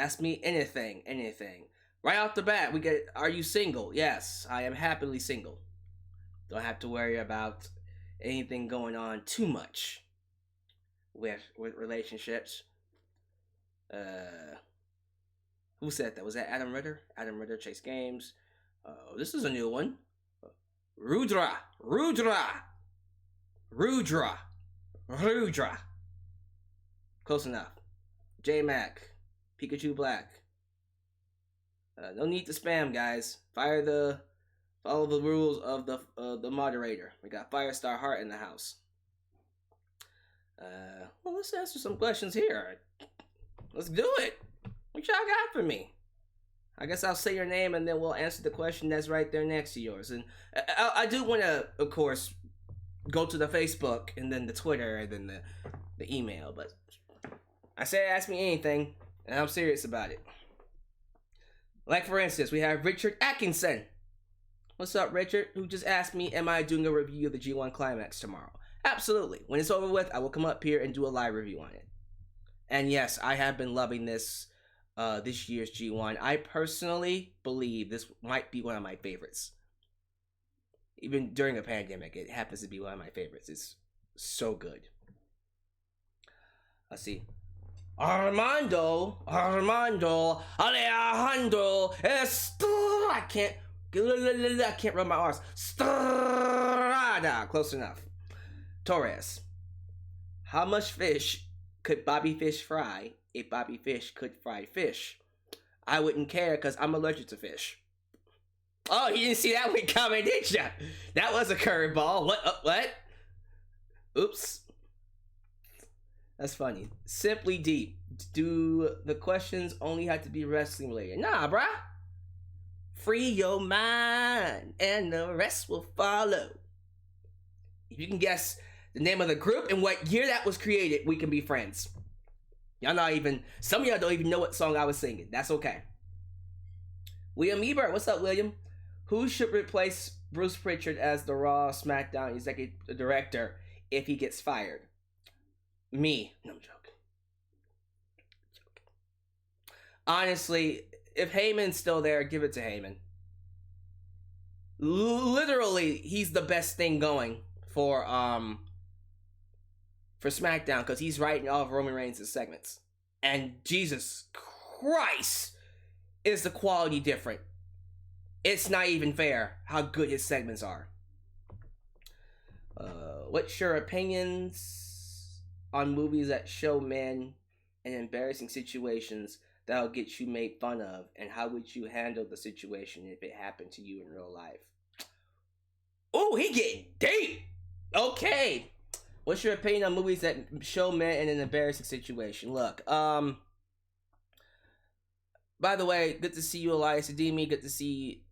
Ask me anything, anything. Right off the bat, we get, are you single? Yes, I am happily single. Don't have to worry about anything going on too much with relationships. Who said that? Was that Adam Ritter? Adam Ritter, Chase Games. This is a new one. Rudra. Close enough. J Mac. Pikachu Black. No need to spam, guys. Follow the rules of the moderator. We got Firestar Heart in the house. Well, let's answer some questions here. Let's do it. What y'all got for me? I guess I'll say your name and then we'll answer the question that's right there next to yours. And I do want to, of course, go to the Facebook and then the Twitter and then the email. But I say ask me anything, and I'm serious about it. Like, for instance, we have Richard Atkinson. What's up, Richard? Who just asked me, am I doing a review of the G1 Climax tomorrow? Absolutely. When it's over with, I will come up here and do a live review on it. And yes, I have been loving this year's G1. I personally believe this might be one of my favorites. Even during a pandemic, it happens to be one of my favorites. It's so good. Let's see. Armando, Alejandro, I can't rub my R's. Strada, close enough. Torres, how much fish could Bobby Fish fry if Bobby Fish could fry fish? I wouldn't care because I'm allergic to fish. Oh, you didn't see that one coming, did ya? That was a curveball. What? Oops. That's funny. Simply Deep. Do the questions only have to be wrestling related? Nah, bruh. Free your mind and the rest will follow. If you can guess the name of the group and what year that was created, we can be friends. Some of y'all don't even know what song I was singing. That's okay. William Ebert, what's up, William? Who should replace Bruce Prichard as the Raw Smackdown executive director if he gets fired? Me. No, I'm joking. Honestly, if Heyman's still there, give it to Heyman. Literally, he's the best thing going for SmackDown because he's writing all of Roman Reigns' segments. And Jesus Christ, is the quality different. It's not even fair how good his segments are. What's your opinions on movies that show men in embarrassing situations that'll get you made fun of, and how would you handle the situation if it happened to you in real life? Oh, he getting deep. Okay. What's your opinion on movies that show men in an embarrassing situation? Look, by the way, good to see you, Elias Ademi. Good to see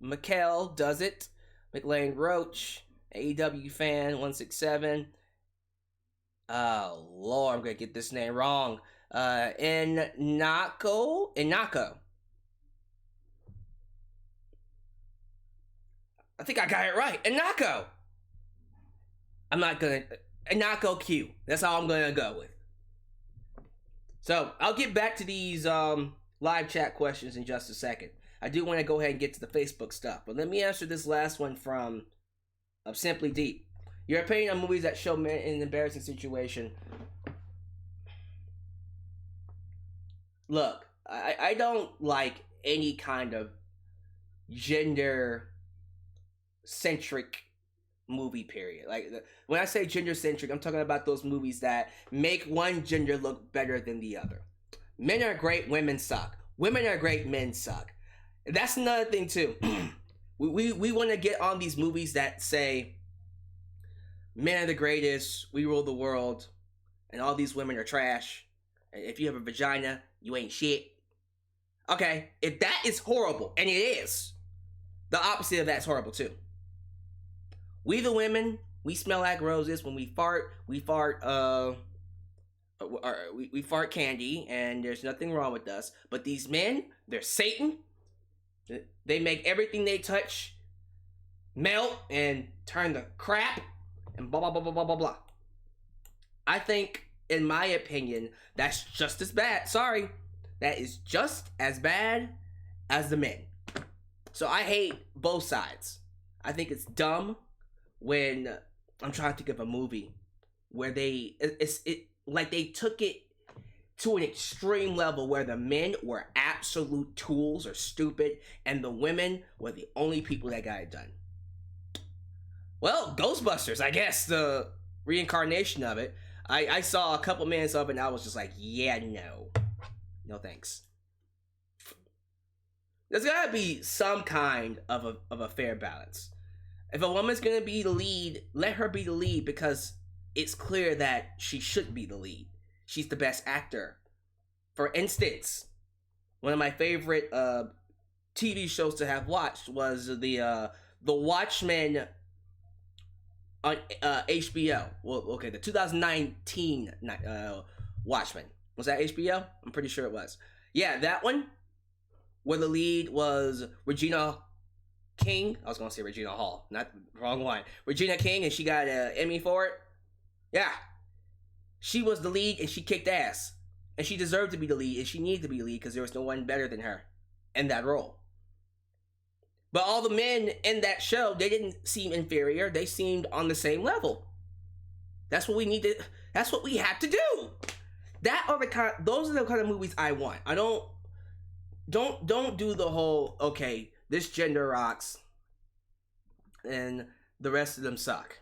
Mikhail does it. McLean Roach, AEW fan 167. Oh Lord, I'm gonna get this name wrong. Inako. I think I got it right. Inako. Inako Q. That's all I'm gonna go with. So I'll get back to these live chat questions in just a second. I do want to go ahead and get to the Facebook stuff, but let me answer this last one from Simply Deep. Your opinion on movies that show men in an embarrassing situation. Look, I don't like any kind of gender-centric movie, period. Like, when I say gender-centric, I'm talking about those movies that make one gender look better than the other. Men are great, women suck. Women are great, men suck. That's another thing, too. we want to get on these movies that say, men are the greatest, we rule the world, and all these women are trash. If you have a vagina, you ain't shit. Okay, if that is horrible, and it is, the opposite of that's horrible too. We the women, we smell like roses. When we fart candy, and there's nothing wrong with us. But these men, they're Satan. They make everything they touch melt and turn to crap, and blah blah blah blah blah blah blah. I think in my opinion, that's just as bad. Sorry, that is just as bad as the men. So I hate both sides. I think it's dumb when I'm trying to think of a movie where they took it to an extreme level where the men were absolute tools or stupid and the women were the only people that got it done. Well, Ghostbusters, I guess, the reincarnation of it. I saw a couple minutes of it and I was just like, yeah, no thanks. There's gotta be some kind of a fair balance. If a woman's gonna be the lead, let her be the lead because it's clear that she should be the lead. She's the best actor. For instance, one of my favorite TV shows to have watched was the Watchmen on HBO. Well, okay, the 2019 Watchmen. Was that HBO? I'm pretty sure it was. Yeah, that one, where the lead was Regina King. I was going to say Regina Hall. Not the wrong one. Regina King, and she got an Emmy for it. Yeah. She was the lead, and she kicked ass. And she deserved to be the lead, and she needed to be the lead, because there was no one better than her in that role. But all the men in that show, they didn't seem inferior. They seemed on the same level. That's what we need to... That's what we have to do. Those are the kind of movies I want. I don't do the whole, okay, this gender rocks and the rest of them suck.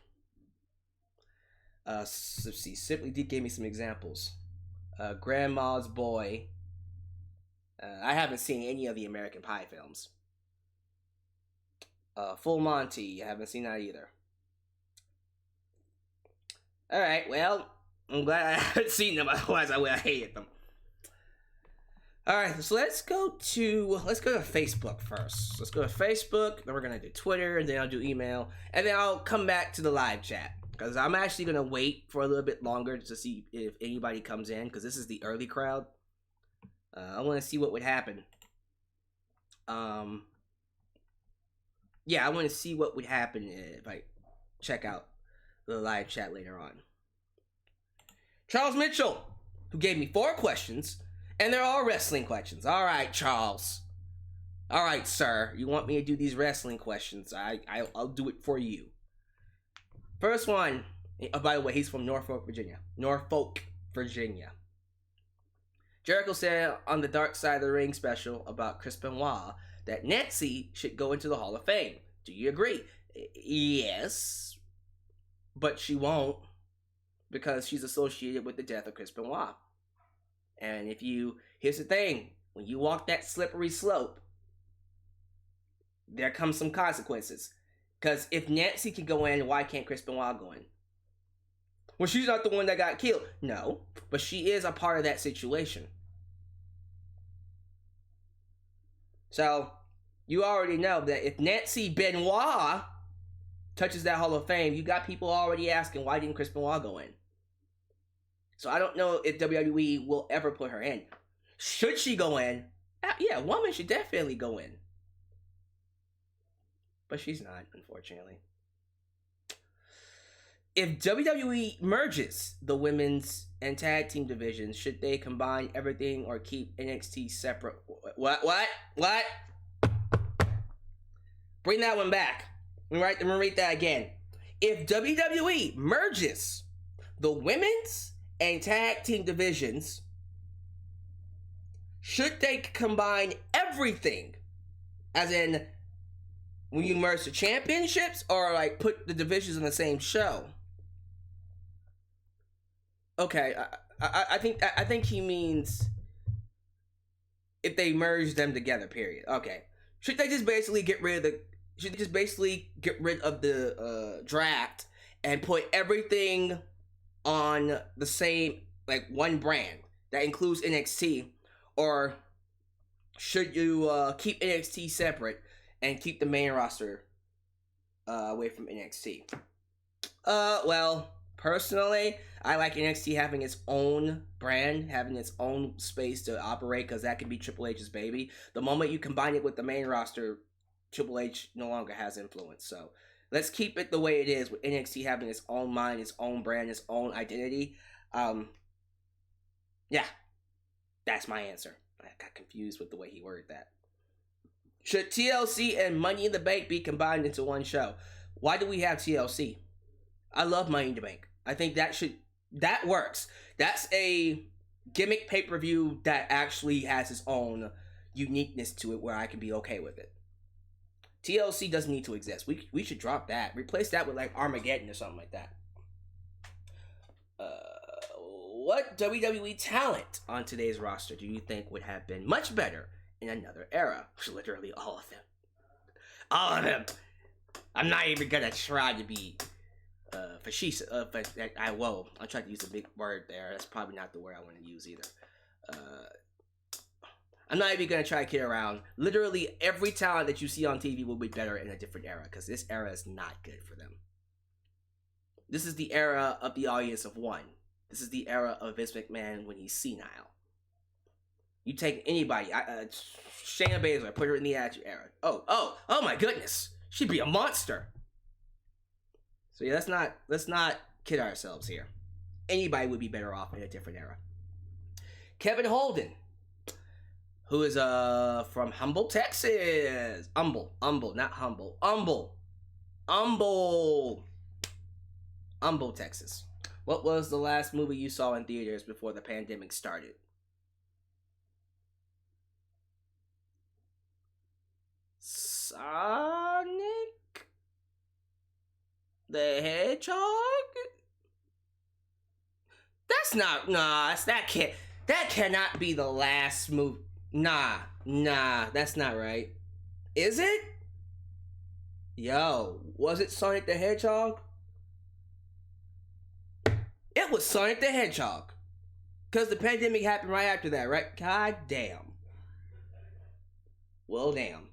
Let's see. Simply D gave me some examples. Grandma's Boy. I haven't seen any of the American Pie films. Full Monty. I haven't seen that either. Alright, well, I'm glad I haven't seen them, otherwise I would have hated them. Alright, so let's go to Facebook first. Let's go to Facebook, then we're gonna do Twitter, and then I'll do email, and then I'll come back to the live chat. Because I'm actually gonna wait for a little bit longer to see if anybody comes in, because this is the early crowd. I wanna see what would happen. Yeah, I wanna see what would happen if I check out the live chat later on. Charles Mitchell, who gave me 4 questions, and they're all wrestling questions. All right, Charles. All right, sir. You want me to do these wrestling questions? I'll do it for you. First one. Oh, by the way, he's from Norfolk, Virginia. Norfolk, Virginia. Jericho said on the Dark Side of the Ring special about Chris Benoit that Nancy should go into the Hall of Fame. Do you agree? Yes. But she won't, because she's associated with the death of Chris Benoit. And here's the thing, when you walk that slippery slope, there comes some consequences. Because if Nancy can go in, why can't Chris Benoit go in? Well, she's not the one that got killed. No, but she is a part of that situation. So, you already know that if Nancy Benoit touches that Hall of Fame, you got people already asking, why didn't Chris Benoit go in? So I don't know if WWE will ever put her in. Should she go in? Yeah, a woman should definitely go in. But she's not, unfortunately. If WWE merges the women's and tag team divisions, should they combine everything or keep NXT separate? What? Bring that one back. Let me read that again. If WWE merges the women's and tag team divisions, should they combine everything? As in, when you merge the championships, or like put the divisions in the same show? Okay, I think he means if they merge them together. Period. Okay. Should they just basically get rid of the draft and put everything on the same, like, one brand that includes NXT? Or should you keep NXT separate and keep the main roster away from NXT? Well, personally, I like NXT having its own brand, having its own space to operate, because that can be Triple H's baby. The moment you combine it with the main roster, Triple H no longer has influence. So let's keep it the way it is, with NXT having its own mind, its own brand, its own identity. Yeah, that's my answer. I got confused with the way he worded that. Should TLC and Money in the Bank be combined into one show? Why do we have TLC? I love Money in the Bank. I think that works. That's a gimmick pay-per-view that actually has its own uniqueness to it where I can be okay with it. TLC doesn't need to exist. We should drop that. Replace that with like Armageddon or something like that. What WWE talent on today's roster do you think would have been much better in another era? Literally all of them. All of them. I'm not even gonna try to be facetious. But I tried to use a big word there. That's probably not the word I want to use either. I'm not even gonna try to kid around. Literally every talent that you see on TV will be better in a different era because this era is not good for them. This is the era of the audience of one. This is the era of Vince McMahon when he's senile. You take anybody, Shayna Baszler, put her in the Attitude Era. Oh my goodness, she'd be a monster. So yeah, let's not kid ourselves here. Anybody would be better off in a different era. Kevin Holden, who is from Humble, Texas. Humble, not humble. Humble, Texas. What was the last movie you saw in theaters before the pandemic started? Sonic the Hedgehog? That's not, that cannot be the last movie. Nah, that's not right. Is it? Yo, was it Sonic the Hedgehog? It was Sonic the Hedgehog. Because the pandemic happened right after that, right? God damn. Well, damn.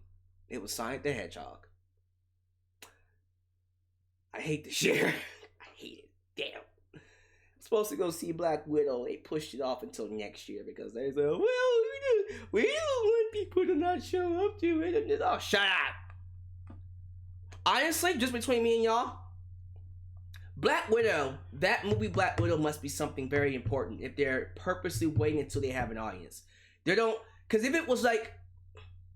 It was Sonic the Hedgehog. I hate this year. I hate it. Damn. I'm supposed to go see Black Widow. They pushed it off until next year because they said, well, we don't want people to not show up to it. Oh, shut up. Honestly, just between me and y'all, Black Widow, that movie Black Widow must be something very important if they're purposely waiting until they have an audience. They don't, because if it was like,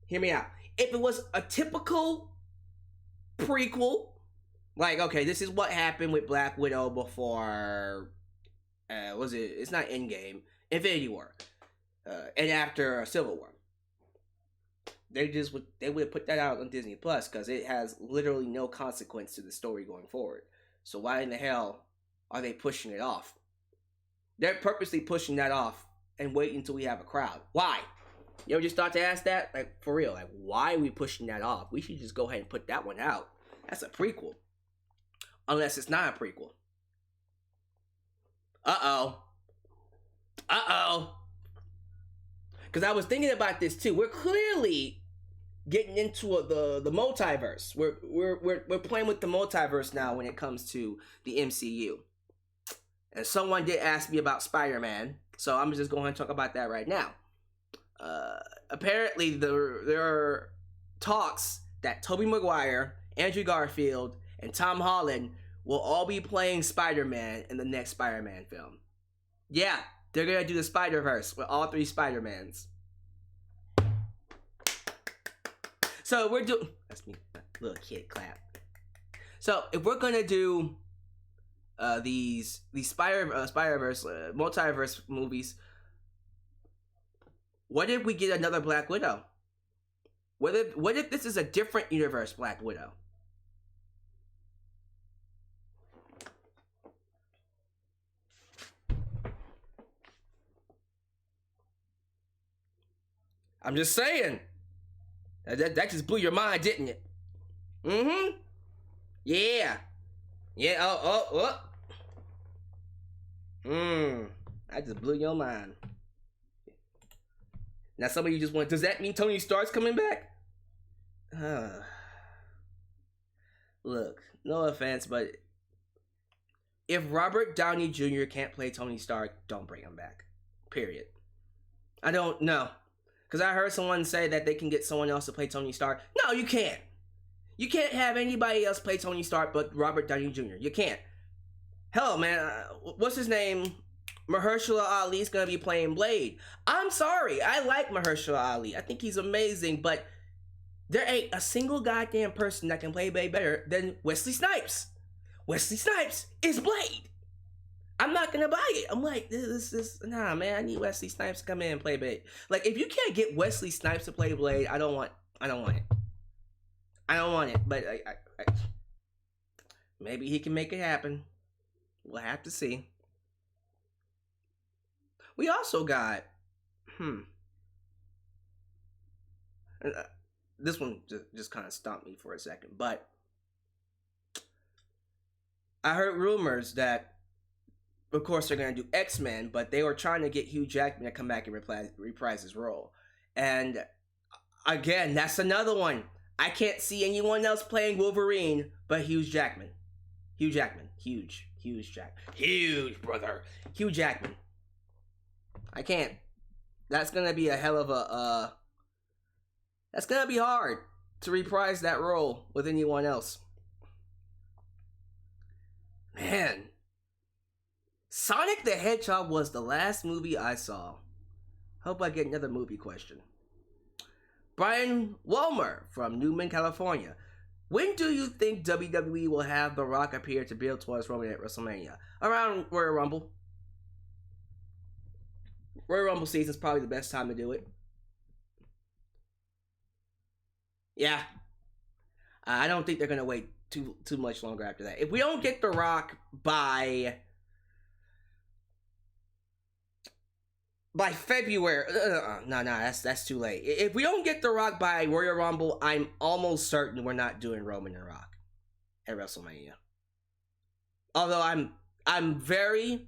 hear me out, if it was a typical prequel, like, okay, this is what happened with Black Widow before, it's not Endgame, Infinity War, and after Civil War. They would have put that out on Disney Plus because it has literally no consequence to the story going forward. So why in the hell are they pushing it off? They're purposely pushing that off and waiting until we have a crowd. Why? You ever just thought to ask that? Like, for real, like, why are we pushing that off? We should just go ahead and put that one out. That's a prequel. Unless it's not a prequel. Uh-oh. Because I was thinking about this too. We're clearly getting into the multiverse. We're playing with the multiverse now when it comes to the MCU. And someone did ask me about Spider-Man, so I'm just going to talk about that right now. Apparently there are talks that Tobey Maguire, Andrew Garfield, and Tom Holland will all be playing Spider-Man in the next Spider-Man film. Yeah, they're gonna do the Spider-Verse with all three Spider-Mans. So we're doing, that's me, little kid clap. So if we're gonna do these Spider-Verse multiverse movies, what if we get another Black Widow? What if this is a different universe Black Widow? I'm just saying. That just blew your mind, didn't it? Mm-hmm. Yeah. Yeah, oh. I just blew your mind. Now some of you just went, does that mean Tony Stark's coming back? Look, no offense, but if Robert Downey Jr. can't play Tony Stark, don't bring him back. Period. I don't know. Because I heard someone say that they can get someone else to play Tony Stark. No, you can't. You can't have anybody else play Tony Stark but Robert Downey Jr. You can't. Hell, man, what's his name? Mahershala Ali's gonna be playing Blade. I'm sorry, I like Mahershala Ali. I think he's amazing, but there ain't a single goddamn person that can play Blade better than Wesley Snipes. Wesley Snipes is Blade. I'm not gonna buy it. I'm like, nah, man. I need Wesley Snipes to come in and play Blade. Like, if you can't get Wesley Snipes to play Blade, I don't want it. But maybe he can make it happen. We'll have to see. We also got, this one just kind of stomped me for a second, but I heard rumors that, of course, they're going to do X-Men, but they were trying to get Hugh Jackman to come back and reprise his role. And again, that's another one. I can't see anyone else playing Wolverine but Hugh Jackman. Hugh Jackman. Huge, brother. Hugh Jackman. I can't. That's going to be a hell of a, that's going to be hard to reprise that role with anyone else. Man. Sonic the Hedgehog was the last movie I saw. Hope I get another movie question. Brian Wilmer from Newman, California. When do you think WWE will have The Rock appear to build towards Roman at WrestleMania? Around Royal Rumble. Royal Rumble season is probably the best time to do it. Yeah. I don't think they're going to wait too much longer after that. If we don't get The Rock by February, no, that's too late. If we don't get The Rock by Royal Rumble, I'm almost certain we're not doing Roman and Rock at WrestleMania. Although I'm very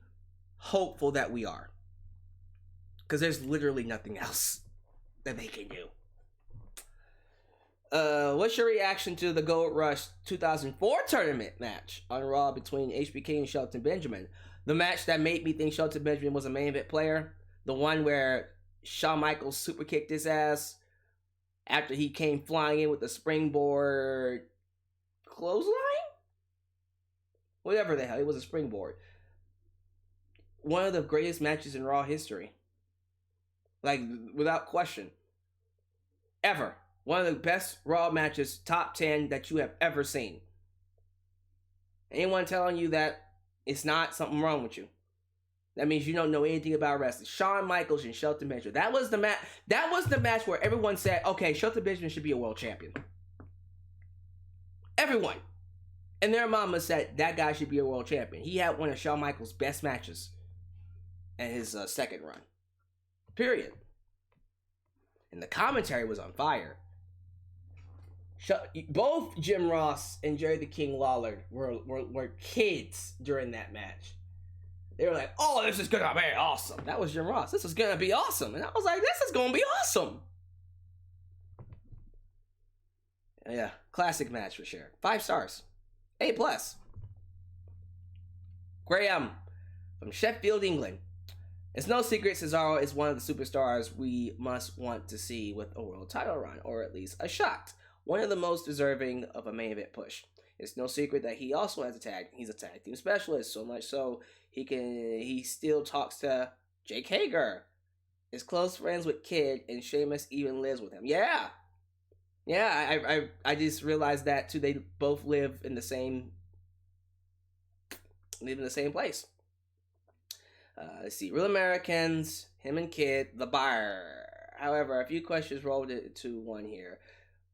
hopeful that we are, because there's literally nothing else that they can do. What's your reaction to the Gold Rush 2004 tournament match on Raw between HBK and Shelton Benjamin? The match that made me think Shelton Benjamin was a main event player. The one where Shawn Michaels super kicked his ass after he came flying in with the springboard clothesline? Whatever the hell, it was a springboard. One of the greatest matches in Raw history. Like, without question. Ever. One of the best Raw matches, top 10 that you have ever seen. Anyone telling you that it's not, something wrong with you. That means you don't know anything about wrestling. Shawn Michaels and Shelton Benjamin. That was the match where everyone said, okay, Shelton Benjamin should be a world champion. Everyone. And their mama said that guy should be a world champion. He had one of Shawn Michaels' best matches in his second run. Period. And the commentary was on fire. Both Jim Ross and Jerry the King Lawler were kids during that match. They were like, oh, this is going to be awesome. That was Jim Ross. This is going to be awesome. And I was like, this is going to be awesome. Yeah, classic match for sure. 5 stars. A+. Graham from Sheffield, England. It's no secret Cesaro is one of the superstars we must want to see with a world title run, or at least a shot. One of the most deserving of a main event push. It's no secret that he also has he's a tag team specialist, so much so he still talks to Jake Hager, is close friends with Kid, and Sheamus even lives with him. Yeah, I just realized that too. They both live in the same place. Let's see, Real Americans, him and Kid, the Bar. However, a few questions rolled into one here.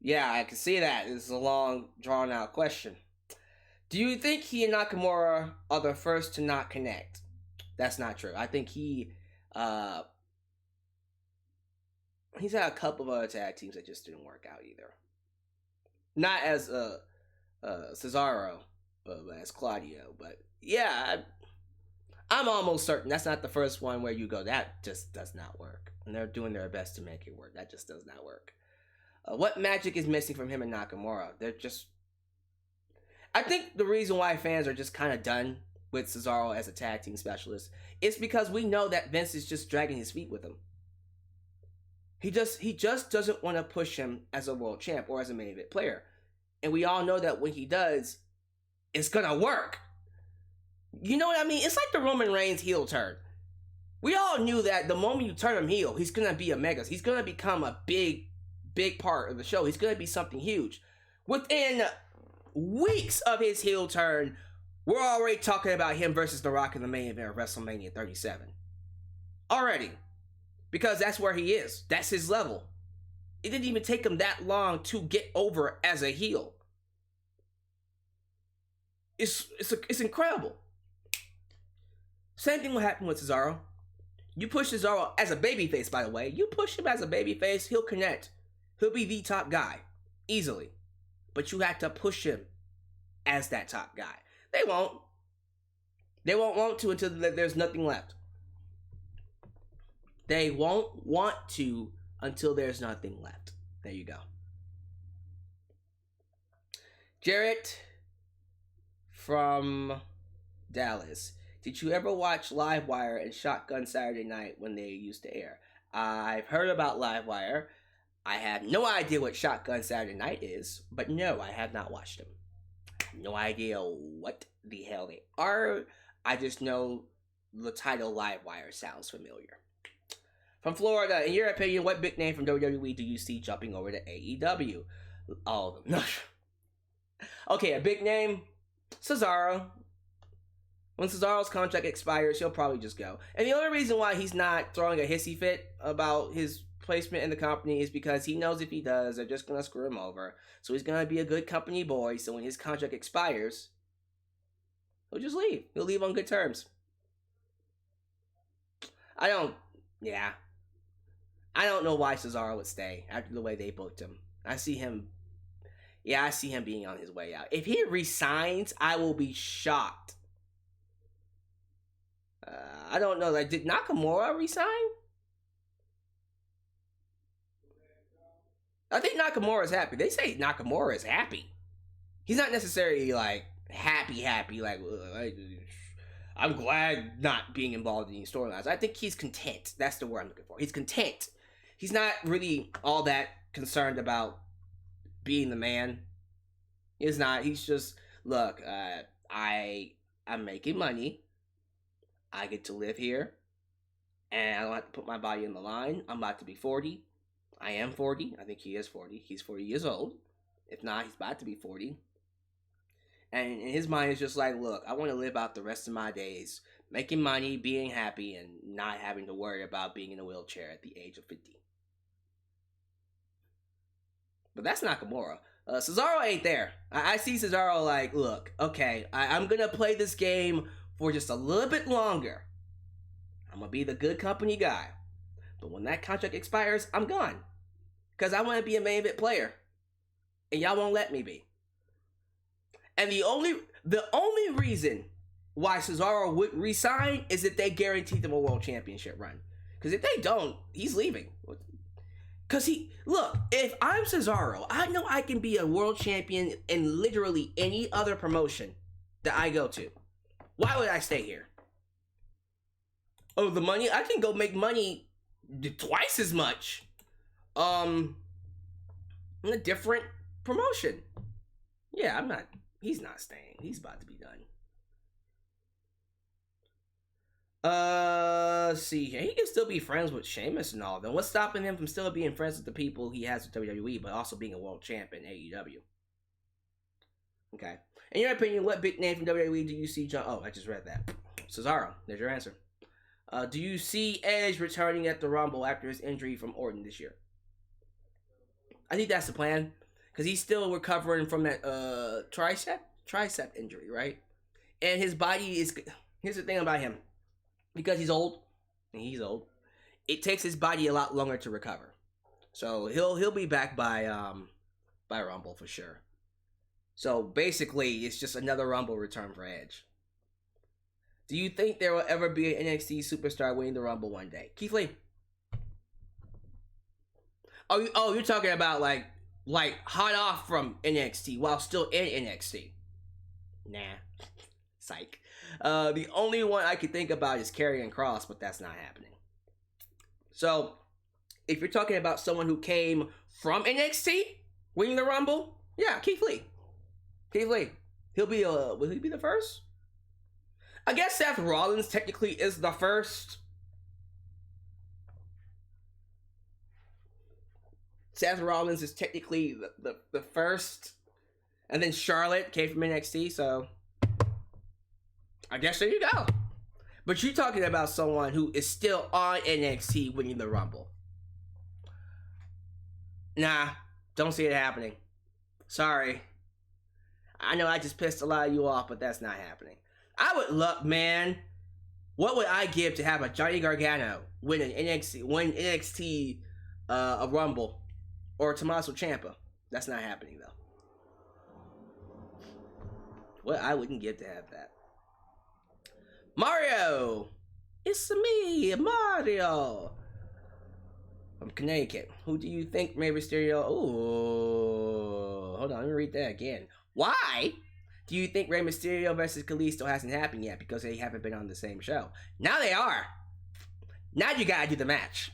Yeah, I can see that. This is a long, drawn-out question. Do you think he and Nakamura are the first to not connect? That's not true. I think he's had a couple of other tag teams that just didn't work out either. Not as Cesaro, but as Claudio. But yeah, I'm almost certain that's not the first one where you go, that just does not work. And they're doing their best to make it work. That just does not work. What magic is missing from him and Nakamura? I think the reason why fans are just kind of done with Cesaro as a tag team specialist is because we know that Vince is just dragging his feet with him. He just doesn't want to push him as a world champ or as a main event player. And we all know that when he does, it's going to work. You know what I mean? It's like the Roman Reigns heel turn. We all knew that the moment you turn him heel, he's gonna be a mega. He's gonna become a big part of the show. He's gonna be something huge. Within weeks of his heel turn, we're already talking about him versus The Rock in the main event of WrestleMania 37. Already. Because that's where he is. That's his level. It didn't even take him that long to get over as a heel. It's incredible. Same thing will happen with Cesaro. You push Cesaro as a babyface, by the way. You push him as a babyface, he'll connect. He'll be the top guy. Easily. But you have to push him as that top guy. They won't. They won't want to until there's nothing left. They won't want to until there's nothing left. There you go. Jarrett from Dallas. Did you ever watch Livewire and Shotgun Saturday Night when they used to air? I've heard about Livewire. I have no idea what Shotgun Saturday Night is, but no, I have not watched them. No idea what the hell they are. I just know the title Livewire sounds familiar. From Florida, in your opinion, what big name from WWE do you see jumping over to AEW? Oh, no. Okay, a big name, Cesaro. When Cesaro's contract expires, he'll probably just go. And the only reason why he's not throwing a hissy fit about his placement in the company is because he knows if he does, they're just going to screw him over. So he's going to be a good company boy, so when his contract expires, he'll just leave. He'll leave on good terms. I don't know why Cesaro would stay after the way they booked him. I see him being on his way out. If he resigns, I will be shocked. I don't know. Like, did Nakamura resign? I think Nakamura is happy. They say Nakamura is happy. He's not necessarily like happy. Like, I'm glad not being involved in these storylines. I think he's content. That's the word I'm looking for. He's content. He's not really all that concerned about being the man. He's not. He's just, look, I'm making money. I get to live here. And I don't have to put my body in the line. I'm about to be 40. I am 40. I think he is 40. He's 40 years old. If not, he's about to be 40. And in his mind, it's just like, look, I want to live out the rest of my days making money, being happy, and not having to worry about being in a wheelchair at the age of 50. But that's Nakamura. Cesaro ain't there. I see Cesaro like, look, okay, I'm going to play this game for just a little bit longer. I'm going to be the good company guy. But when that contract expires, I'm gone. Because I want to be a main event player. And y'all won't let me be. And the only reason why Cesaro would resign is if they guaranteed them a world championship run. Because if they don't, he's leaving. Because if I'm Cesaro, I know I can be a world champion in literally any other promotion that I go to. Why would I stay here? Oh, the money? I can go make money twice as much. In a different promotion. Yeah, he's not staying. He's about to be done. Let's see. He can still be friends with Sheamus and all. Then what's stopping him from still being friends with the people he has with WWE, but also being a world champ in AEW? Okay. In your opinion, what big name from WWE do you see jump? Oh, I just read that. Cesaro. There's your answer. Do you see Edge returning at the Rumble after his injury from Orton this year? I think that's the plan. Because he's still recovering from that tricep injury, right? And his body is... Here's the thing about him. Because he's old, it takes his body a lot longer to recover. So he'll be back by Rumble for sure. So basically, it's just another Rumble return for Edge. Do you think there will ever be an NXT superstar winning the Rumble one day? Keith Lee. Oh, you're talking about like hot off from NXT while still in NXT. Nah. Psych. The only one I could think about is Karrion Kross, but that's not happening. So, if you're talking about someone who came from NXT winning the Rumble, yeah, Keith Lee. Keith Lee. Will he be the first? I guess Seth Rollins technically is the first, Seth Rollins is technically the first, and then Charlotte came from NXT, so I guess there you go. But you're talking about someone who is still on NXT winning the Rumble. Nah, don't see it happening. Sorry. I know I just pissed a lot of you off, but that's not happening. I would love, man, what would I give to have a Johnny Gargano win an NXT a Rumble, or Tommaso Ciampa? That's not happening though. Well, I wouldn't give to have that. Mario! It's me, Mario! From Connecticut. Who do you think Rey Mysterio... Ooh, hold on, let me read that again. Why do you think Rey Mysterio versus Kalisto hasn't happened yet? Because they haven't been on the same show. Now they are. Now you gotta do the match.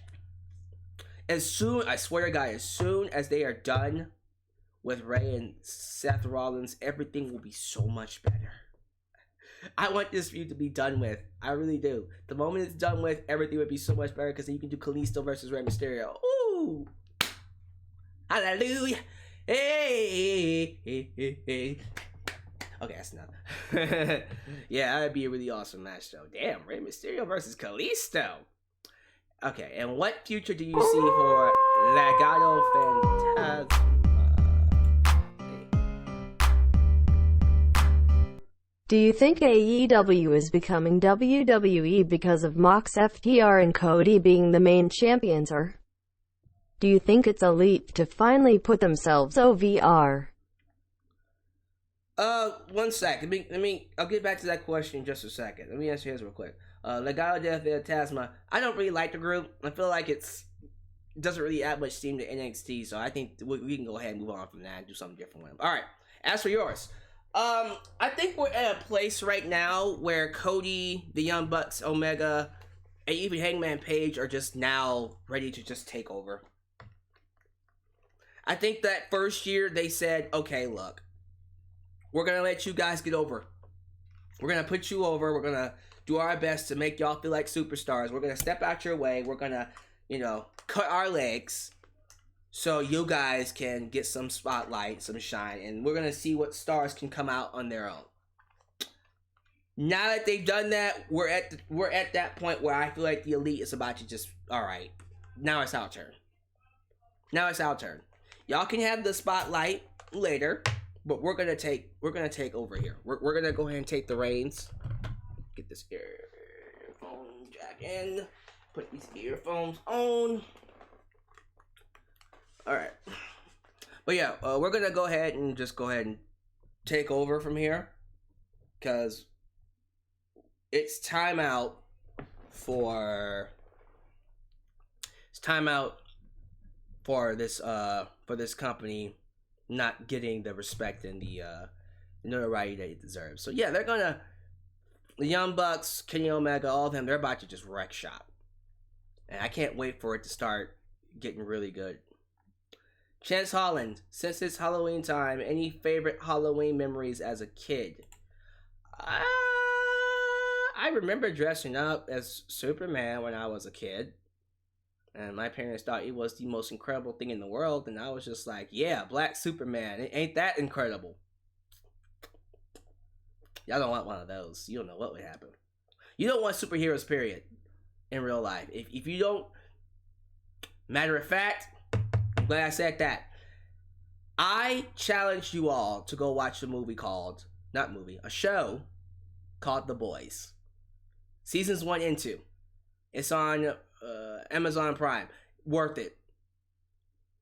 As soon, I swear to God, as soon as they are done with Rey and Seth Rollins, everything will be so much better. I want this feud to be done with. I really do. The moment it's done with, everything would be so much better because then you can do Kalisto versus Rey Mysterio. Ooh! Hallelujah! Hey! Okay, that's enough. Yeah, that'd be a really awesome match though. Damn, Rey Mysterio versus Kalisto. Okay, and what future do you see for Legado Fantasma? Do you think AEW is becoming WWE because of Mox, FTR, and Cody being the main champions, or do you think it's a leap to finally put themselves OVR? One sec. I'll get back to that question in just a second. Let me answer his real quick. Legado del Fantasma, I don't really like the group. I feel like it doesn't really add much steam to NXT, so I think we can go ahead and move on from that and do something different with them. Alright, as for yours. I think we're at a place right now where Cody, the Young Bucks, Omega, and even Hangman Page are just now ready to just take over. I think that first year they said, okay, look, we're going to let you guys get over. We're going to put you over. We're going to do our best to make y'all feel like superstars. We're going to step out your way. We're going to, cut our legs so you guys can get some spotlight, some shine, and we're going to see what stars can come out on their own. Now that they've done that, we're at that point where I feel like the Elite is about to just, all right, now it's our turn. Now it's our turn. Y'all can have the spotlight later, but we're gonna take over here. We're gonna go ahead and take the reins. Get this earphone jack in. Put these earphones on. All right, but yeah, we're gonna go ahead and take over from here, cause it's time out for this company not getting the respect and the notoriety that it deserves. So yeah, the Young Bucks, Kenny Omega, all of them, they're about to just wreck shop. And I can't wait for it to start getting really good. Chance Holland, since it's Halloween time, any favorite Halloween memories as a kid? I remember dressing up as Superman when I was a kid. And my parents thought it was the most incredible thing in the world. And I was just like, yeah, Black Superman. Ain't that incredible? Y'all don't want one of those. You don't know what would happen. You don't want superheroes, period, in real life. If you don't... Matter of fact, I'm glad I said that. I challenge you all to go watch a show called The Boys. Seasons 1 and 2. It's on Amazon Prime. Worth it.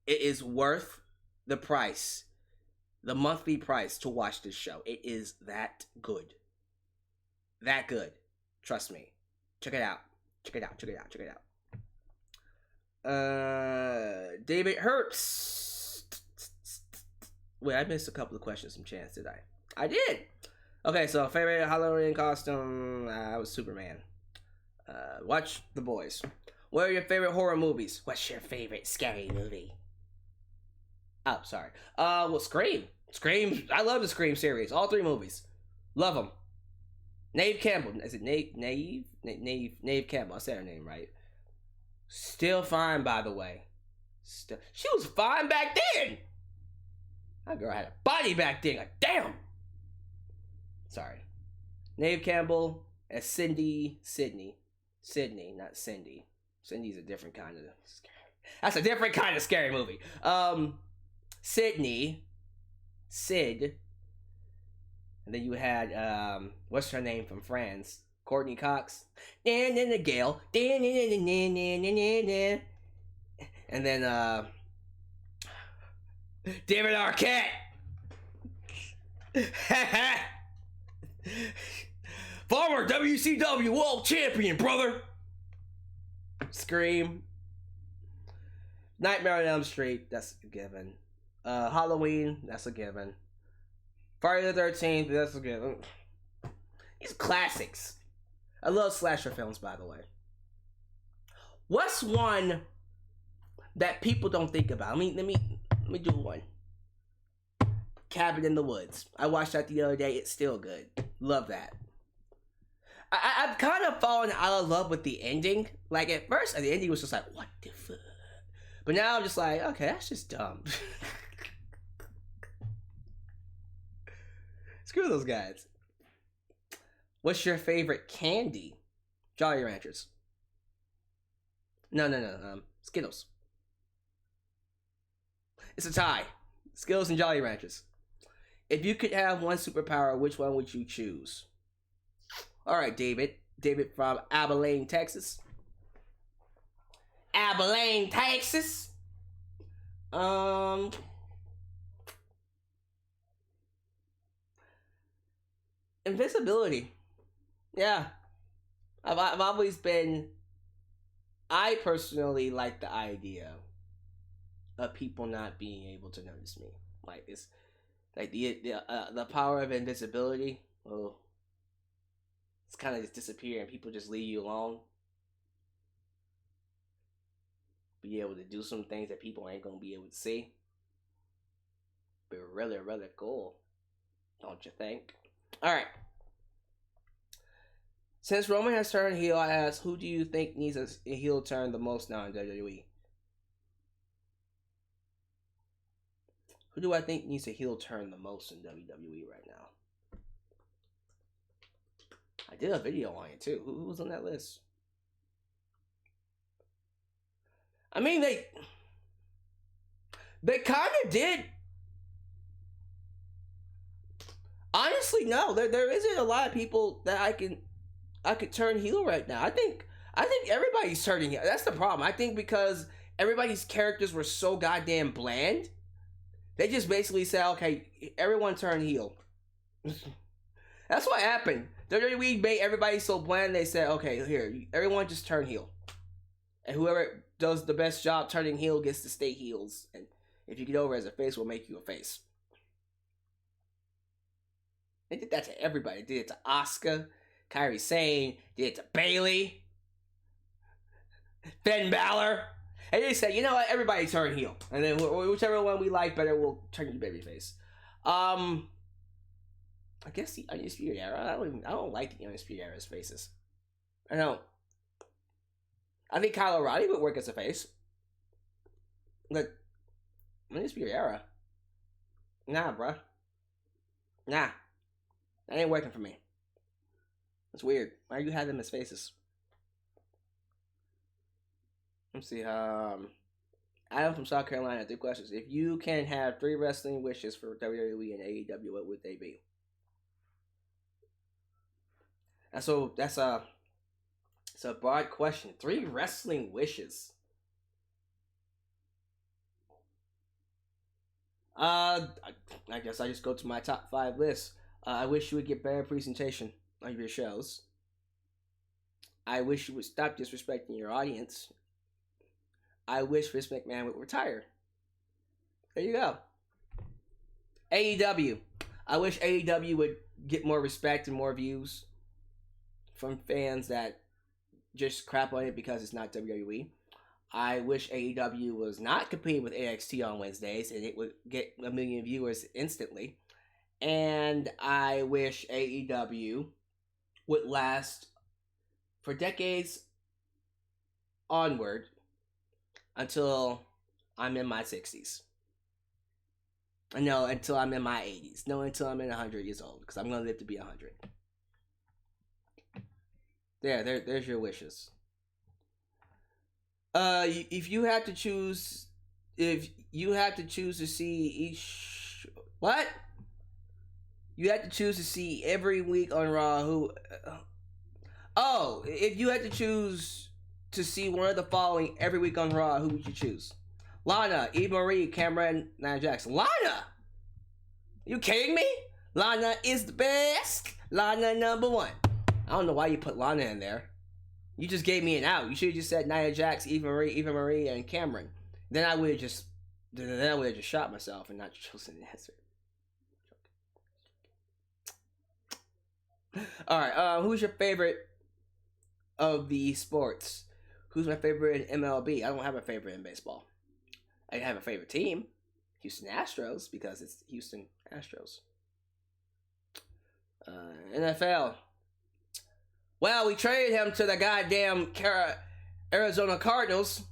It is worth the price. The monthly price to watch this show. It is that good. That good. Trust me. Check it out. Check it out. Check it out. Check it out. David Herbst. Wait, I missed a couple of questions from Chance, did I? I did. Okay, so favorite Halloween costume, I was Superman. Watch The Boys. What are your favorite horror movies? What's your favorite scary movie? Oh, sorry. Well, Scream. Scream. I love the Scream series. All 3 movies. Love them. Neve Campbell. Is it Neve Campbell. I said her name right. Still fine, by the way. She was fine back then. That girl had a body back then. Like, damn. Sorry. Neve Campbell as Sydney, not Cindy. Cindy's a different kind of scary. That's a different kind of scary movie. Sydney, Sid, and then you had what's her name from Friends? Courtney Cox. And then the Gale. And then David Arquette. Former WCW World Champion, brother. Scream. Nightmare on Elm Street, that's a given. Halloween, that's a given. Friday the 13th, that's a given. These classics. I love slasher films, by the way. What's one that people don't think about? Let me do one. Cabin in the Woods. I watched that the other day. It's still good. Love that. I've kind of fallen out of love with the ending. Like, at first, the ending was just like, what the fuck? But now I'm just like, okay, that's just dumb. Screw those guys. What's your favorite candy? Jolly Ranchers. No. Skittles. It's a tie. Skittles and Jolly Ranchers. If you could have one superpower, which one would you choose? All right, David. David from Abilene, Texas. Abilene, Texas. Invisibility. Yeah. I've always been. I personally like the idea of people not being able to notice me. Like, it's like the power of invisibility. Oh, it's kind of just disappear and people just leave you alone. Be able to do some things that people ain't gonna be able to see. But really, really cool, don't you think? All right. Since Roman has turned heel, I ask, who do you think needs a heel turn the most now in WWE? Who do I think needs a heel turn the most in WWE right now? I did a video on it too. Who was on that list? I mean, they kind of did. Honestly, no. There isn't a lot of people that I could turn heel right now. I think everybody's turning heel. That's the problem. I think because everybody's characters were so goddamn bland, they just basically said, okay, everyone turn heel. That's what happened. WWE made everybody so bland, they said, okay, here, everyone just turn heel. And whoever does the best job turning heel gets to stay heels. And if you get over as a face, we'll make you a face. They did that to everybody. They did it to Asuka, Kairi Sane, did it to Bayley, Finn Balor. And they said, you know what, everybody turn heel. And then whichever one we like better, we'll turn you babyface. I guess the Undisputed Era. I don't like the Undisputed Era's faces. I don't. I think Kyle O'Reilly would work as a face. But Undisputed Era. Nah, bruh. Nah. That ain't working for me. That's weird. Why do you have them as faces? Let's see. Adam from South Carolina, 3 questions. If you can have 3 wrestling wishes for WWE and AEW, what would they be? And so that's it's a broad question. 3 wrestling wishes. I guess I just go to my top 5 list. I wish you would get better presentation on your shows. I wish you would stop disrespecting your audience. I wish Vince McMahon would retire. There you go. AEW. I wish AEW would get more respect and more views from fans that just crap on it because it's not WWE. I wish AEW was not competing with AXT on Wednesdays and it would get 1 million viewers instantly. And I wish AEW would last for decades onward until I'm in my 60s. No, until I'm in my 80s. No, until I'm in 100 years old, because I'm gonna live to be 100. There's your wishes. If you had to choose to see each what? You had to choose to see every week on Raw who. If you had to choose to see one of the following every week on Raw, who would you choose? Lana, Eve Marie, Cameron, Nia Jax. Lana! You kidding me? Lana is the best. Lana #1. I don't know why you put Lana in there. You just gave me an out. You should have just said Nia Jax, Eva Marie, and Cameron. Then I would have just shot myself and not chosen the answer. All right. Who's your favorite of the sports? Who's my favorite in MLB? I don't have a favorite in baseball. I have a favorite team, Houston Astros, because it's Houston Astros. NFL. Well, we traded him to the goddamn Arizona Cardinals.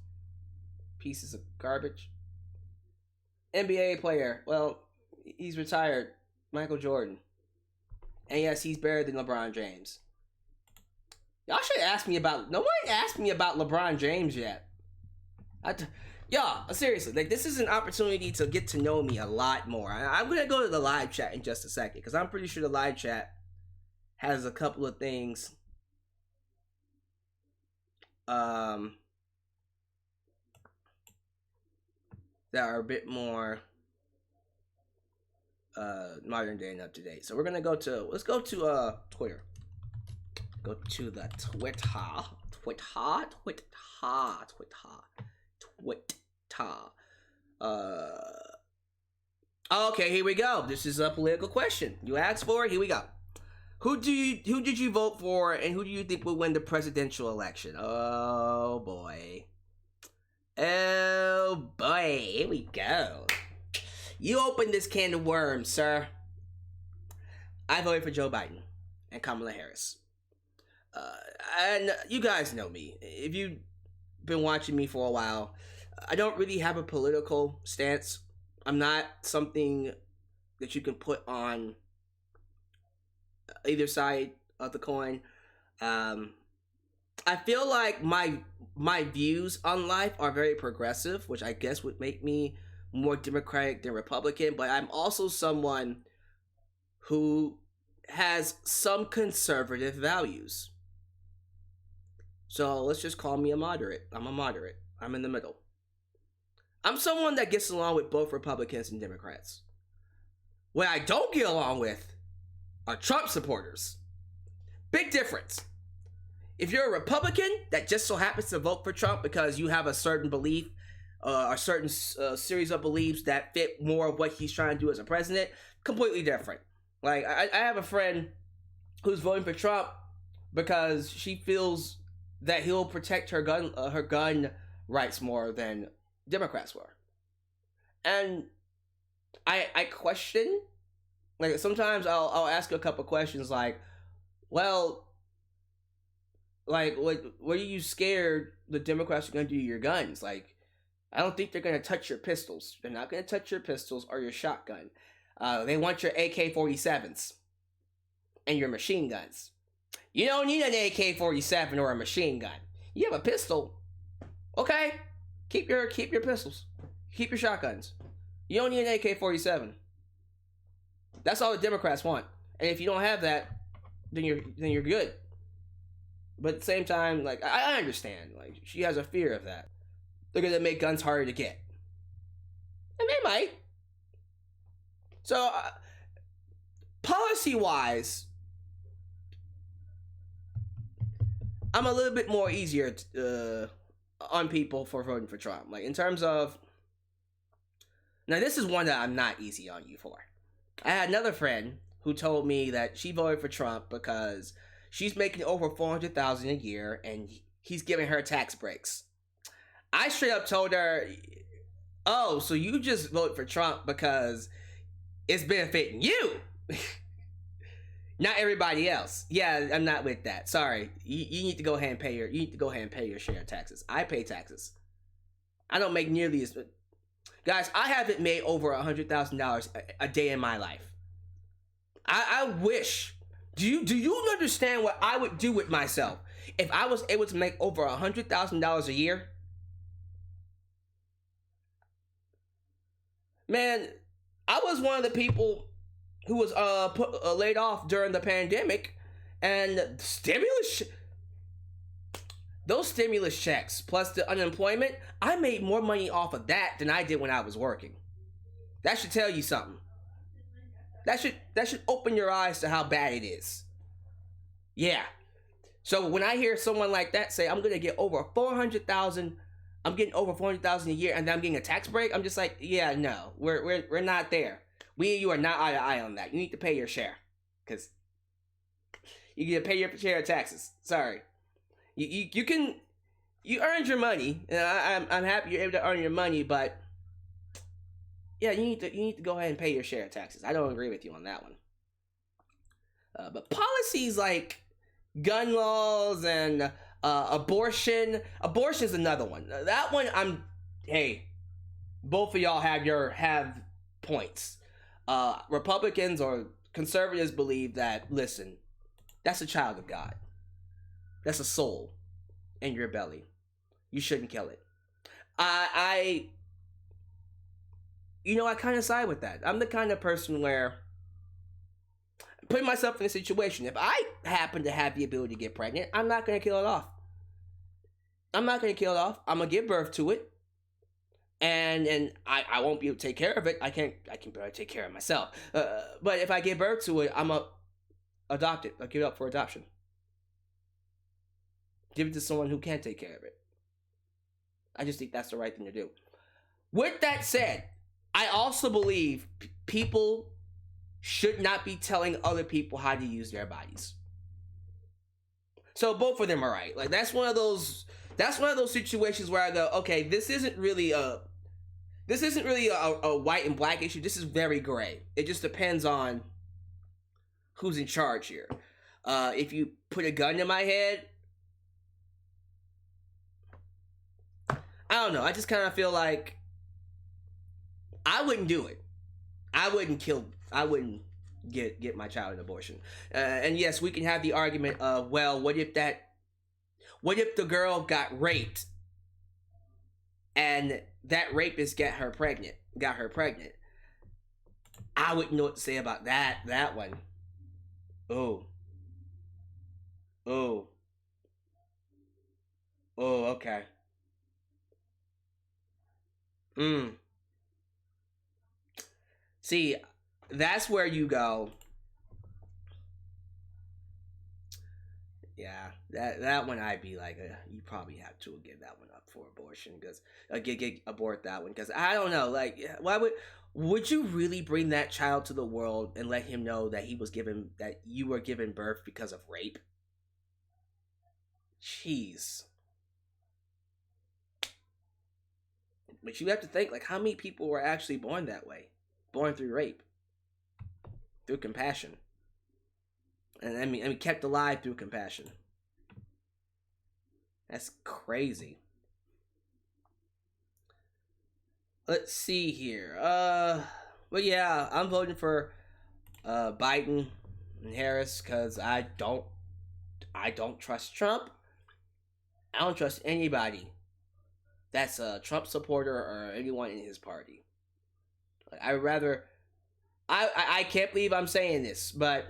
Pieces of garbage. NBA player. Well, he's retired. Michael Jordan. And yes, he's better than LeBron James. Y'all should ask me about... Nobody asked me about LeBron James yet. Y'all, seriously, like, this is an opportunity to get to know me a lot more. I'm going to go to the live chat in just a second, because I'm pretty sure the live chat has a couple of things that are a bit more modern day and up to date. So we're going to go to... Let's go to Twitter. Go to the Twitter. Okay, here we go. This is a political question. You asked for it. Here we go. Who did you vote for, and who do you think will win the presidential election? Oh boy. Here we go. You opened this can of worms, sir. I voted for Joe Biden and Kamala Harris. And you guys know me. If you've been watching me for a while, I don't really have a political stance. I'm not something that you can put on either side of the coin. I feel like my views on life are very progressive, which I guess would make me more Democratic than Republican, but I'm also someone who has some conservative values. So let's just call me a moderate. I'm a moderate. I'm in the middle. I'm someone that gets along with both Republicans and Democrats. What I don't get along with are Trump supporters. Big difference. If you're a Republican that just so happens to vote for Trump because you have a certain belief, a certain series of beliefs that fit more of what he's trying to do as a president, completely different. Like, I have a friend who's voting for Trump because she feels that he'll protect her gun rights more than Democrats were. And I question, like, sometimes I'll ask a couple questions like, well, like, what are you scared the Democrats are going to do to your guns? Like, I don't think they're going to touch your pistols. They're not going to touch your pistols or your shotgun. They want your AK-47s and your machine guns. You don't need an AK-47 or a machine gun. You have a pistol. Okay? Keep your pistols. Keep your shotguns. You don't need an AK-47. That's all the Democrats want. And if you don't have that, then you're good. But at the same time, like, I understand. Like, she has a fear of that. They're gonna make guns harder to get. And they might. So, policy-wise, I'm a little bit more easier on people for voting for Trump. Like, in terms of... Now, this is one that I'm not easy on you for. I had another friend who told me that she voted for Trump because she's making over $400,000 a year and he's giving her tax breaks. I straight up told her, oh, so you just vote for Trump because it's benefiting you. Not everybody else. Yeah, I'm not with that. Sorry. You need to go ahead and pay your share of taxes. I pay taxes. I don't make nearly as Guys, I haven't made over $100,000 a day in my life. I wish. Do you understand what I would do with myself if I was able to make over $100,000 a year? Man, I was one of the people who was laid off during the pandemic, and those stimulus checks plus the unemployment, I made more money off of that than I did when I was working. That should tell you something. That should open your eyes to how bad it is. Yeah. So when I hear someone like that say, I'm gonna get over 400,000, I'm getting over 400,000 a year, and then I'm getting a tax break, I'm just like, yeah, no, we're not there. We and you are not eye to eye on that. You need to pay your share, because you get to pay your share of taxes. Sorry, you earned your money, and I'm happy you're able to earn your money, but yeah, you need to go ahead and pay your share of taxes. I don't agree with you on that one. But policies like gun laws and abortion's another one. That one, hey, both of y'all have points. Republicans or conservatives believe that, listen, that's a child of God. That's a soul in your belly. You shouldn't kill it. I kind of side with that. I'm the kind of person where, putting myself in a situation, if I happen to have the ability to get pregnant, I'm not going to kill it off. I'm not going to kill it off. I'm going to give birth to it. And I won't be able to take care of it. I can barely take care of myself. But if I give birth to it, I'm going to adopt it. I'll give it up for adoption. Give it to someone who can take care of it. I just think that's the right thing to do. With that said, I also believe people should not be telling other people how to use their bodies. So both of them are right. Like, that's one of those situations where I go, okay, this isn't really a white and black issue. This is very gray. It just depends on who's in charge here. If you put a gun in my head, I don't know. I just kind of feel like I wouldn't do it. I wouldn't get my child an abortion. And yes, we can have the argument of, well, what if the girl got raped and that rapist got her pregnant? I wouldn't know what to say about that one. Oh, okay. See, that's where you go. Yeah, that one I'd be like, you probably have to give that one up for abortion, because abort that one, because I don't know, like, why would you really bring that child to the world and let him know that you were given birth because of rape? Jeez. But you have to think, like, how many people were actually born that way? Born through rape. Through compassion. And I mean, kept alive through compassion. That's crazy. Let's see here. But yeah, I'm voting for Biden and Harris, because I don't trust Trump. I don't trust anybody that's a Trump supporter or anyone in his party. Like, I can't believe I'm saying this, but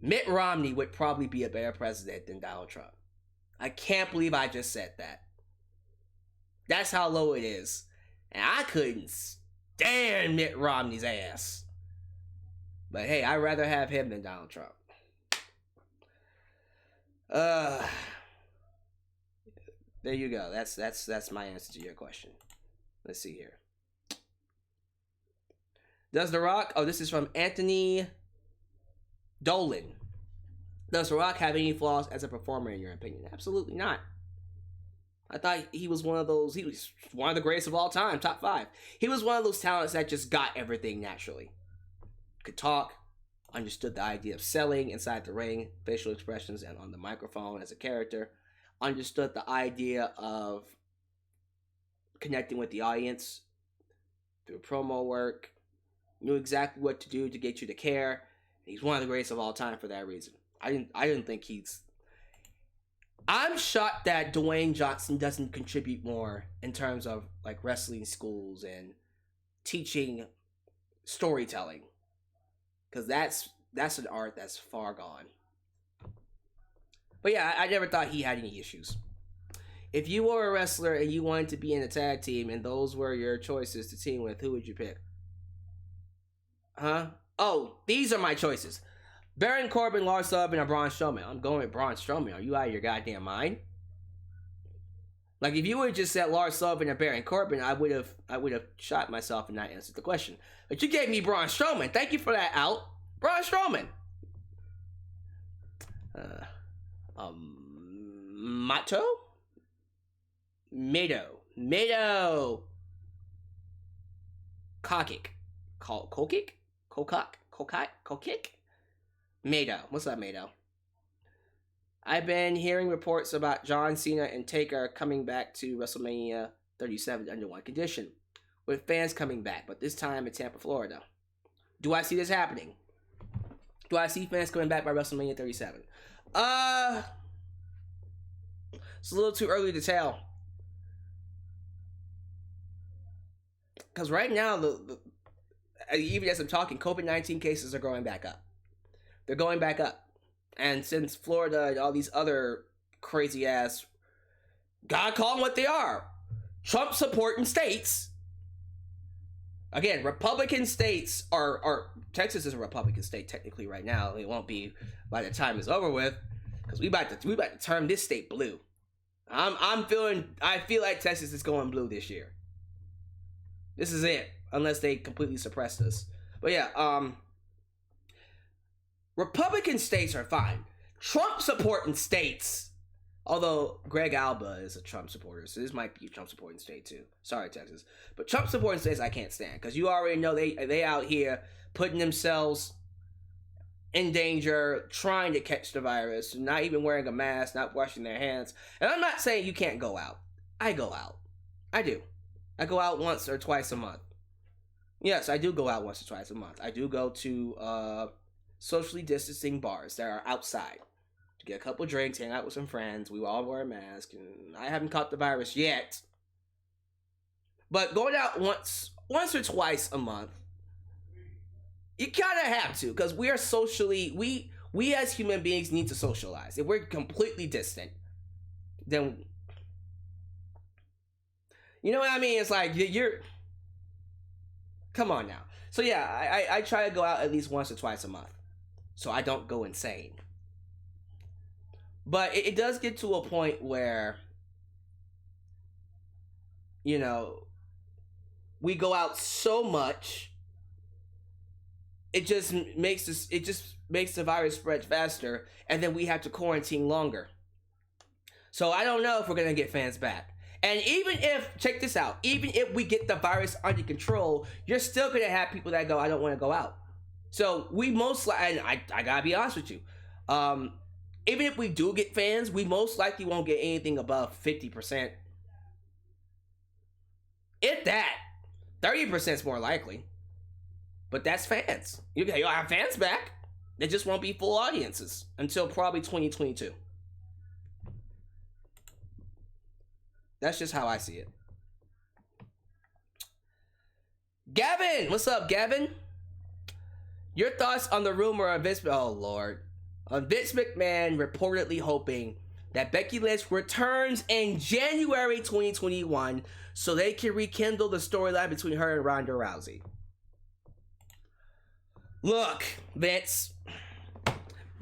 Mitt Romney would probably be a better president than Donald Trump. I can't believe I just said that. That's how low it is. And I couldn't stand Mitt Romney's ass. But hey, I'd rather have him than Donald Trump. There you go. That's my answer to your question. Let's see here. Does The Rock... Oh, this is from Anthony Dolan. Does The Rock have any flaws as a performer, in your opinion? Absolutely not. I thought he was one of those... He was one of the greatest of all time, top 5. He was one of those talents that just got everything naturally. Could talk, understood the idea of selling inside the ring, facial expressions, and on the microphone as a character. Understood the idea of connecting with the audience through promo work, knew exactly what to do to get you to care. He's one of the greatest of all time for that reason. I didn't think he's... I'm shocked that Dwayne Johnson doesn't contribute more in terms of like wrestling schools and teaching storytelling, because that's an art that's far gone. But yeah, I never thought he had any issues. If you were a wrestler and you wanted to be in a tag team and those were your choices to team with, who would you pick? Huh? Oh, these are my choices. Baron Corbin, Lars Sullivan, or Braun Strowman. I'm going with Braun Strowman. Are you out of your goddamn mind? Like, if you would have just said Lars Sullivan or Baron Corbin, I would have shot myself and not answered the question. But you gave me Braun Strowman. Thank you for that out. Braun Strowman. Mato? Mado. Kokik. Kokik? Mado. What's up, Mado? I've been hearing reports about John Cena and Taker coming back to WrestleMania 37 under one condition, with fans coming back, but this time in Tampa, Florida. Do I see this happening? Do I see fans coming back by WrestleMania 37? It's a little too early to tell. Because right now, even as I'm talking, COVID-19 cases are going back up. They're going back up. And since Florida and all these other crazy ass, gotta call them what they are, Trump supporting states. Again, Republican states are Texas is a Republican state technically right now. It won't be by the time it's over with, because we about to turn this state blue. I feel like Texas is going blue this year. This is it, unless they completely suppress us. But yeah, Republican states are fine. Trump supporting states, although Greg Alba is a Trump supporter, so this might be a Trump supporting state too. Sorry, Texas, but Trump supporting states I can't stand, because you already know they out here putting themselves in danger, trying to catch the virus, not even wearing a mask, not washing their hands. And I'm not saying you can't go out. I go out. I do. I go out once or twice a month. Yes, I do go out once or twice a month. I do go to socially distancing bars that are outside to get a couple drinks, hang out with some friends. We all wear a mask, and I haven't caught the virus yet. But going out once or twice a month, you kind of have to, because we are socially, we as human beings need to socialize. If we're completely distant, then, you know what I mean? It's like, you're, come on now. So yeah, I try to go out at least once or twice a month, so I don't go insane. But it does get to a point where, you know, we go out so much, it just makes the virus spread faster, and then we have to quarantine longer. So I don't know if we're gonna get fans back. And even if, check this out, even if we get the virus under control, you're still gonna have people that go, I don't want to go out. So we most likely, and I gotta be honest with you, even if we do get fans, we most likely won't get anything above 50%. If that, 30% is more likely. But that's fans. You'll have fans back. They just won't be full audiences until probably 2022. That's just how I see it. Gavin! What's up, Gavin? Your thoughts on the rumor of Vince... Oh, Lord. On Vince McMahon reportedly hoping that Becky Lynch returns in January 2021 so they can rekindle the storyline between her and Ronda Rousey. Look, Vince,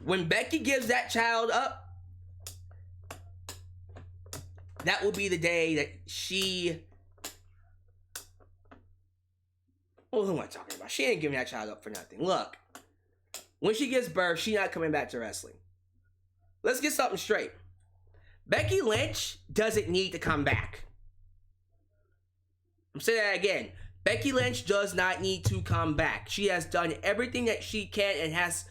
when Becky gives that child up, that will be the day that she... Well, who am I talking about? She ain't giving that child up for nothing. Look, when she gives birth, she's not coming back to wrestling. Let's get something straight. Becky Lynch doesn't need to come back. I'm saying that again. Becky Lynch does not need to come back. She has done everything that she can and has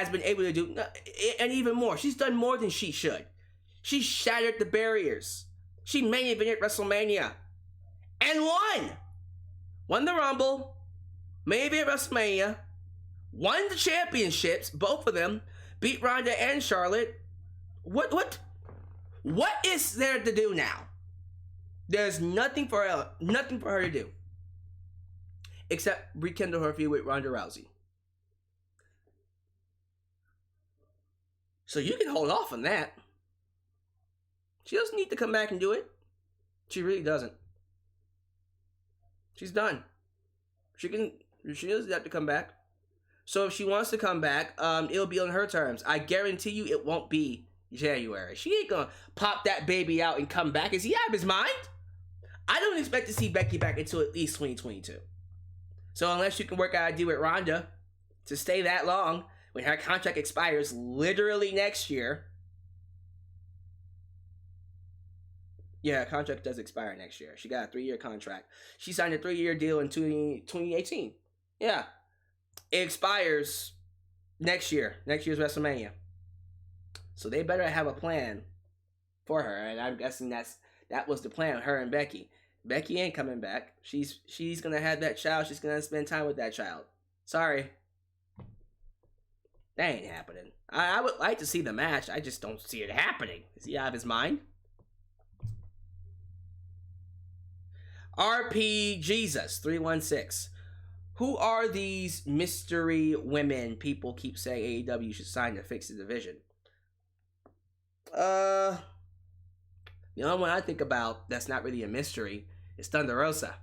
been able to do, and even more. She's done more than she should. She shattered the barriers. She main evented WrestleMania and won. won the Rumble, maybe at WrestleMania, won the championships, both of them, beat Ronda and Charlotte. What is there to do now? There's nothing for her to do except rekindle her feud with Ronda Rousey. So you can hold off on that. She doesn't need to come back and do it. She really doesn't. She's done. She doesn't have to come back. So if she wants to come back, it'll be on her terms. I guarantee you it won't be January. She ain't gonna pop that baby out and come back. Is he out of his mind? I don't expect to see Becky back until at least 2022. So unless you can work out a deal with Ronda to stay that long, when her contract expires literally next year. Yeah, her contract does expire next year. She got a 3-year contract. She signed a 3-year deal in 2018. Yeah. It expires next year. Next year's WrestleMania. So they better have a plan for her. And I'm guessing that was the plan, her and Becky. Becky ain't coming back. She's gonna have that child. She's gonna spend time with that child. Sorry. That ain't happening. I would like to see the match. I just don't see it happening. Is he out of his mind? RP Jesus 316. Who are these mystery women people keep saying AEW should sign to fix the division? The only one I think about that's not really a mystery is Thunder Rosa.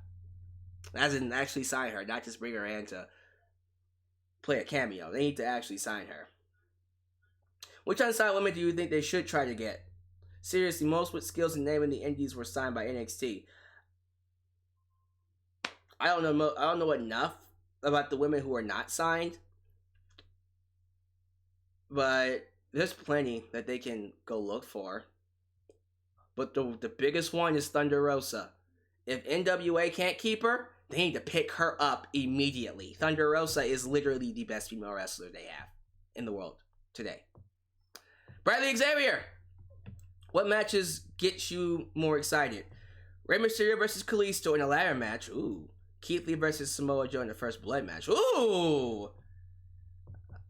As in actually sign her, not just bring her in to play a cameo. They need to actually sign her. Which unsigned women do you think they should try to get? Seriously, most with skills and name in the indies were signed by NXT. I don't know enough about the women who are not signed, but there's plenty that they can go look for. But the biggest one is Thunder Rosa. If NWA can't keep her, they need to pick her up immediately. Thunder Rosa is literally the best female wrestler they have in the world today. Bradley Xavier, what matches get you more excited? Rey Mysterio versus Kalisto in a ladder match. Ooh. Keith Lee versus Samoa Joe in the First Blood match. Ooh.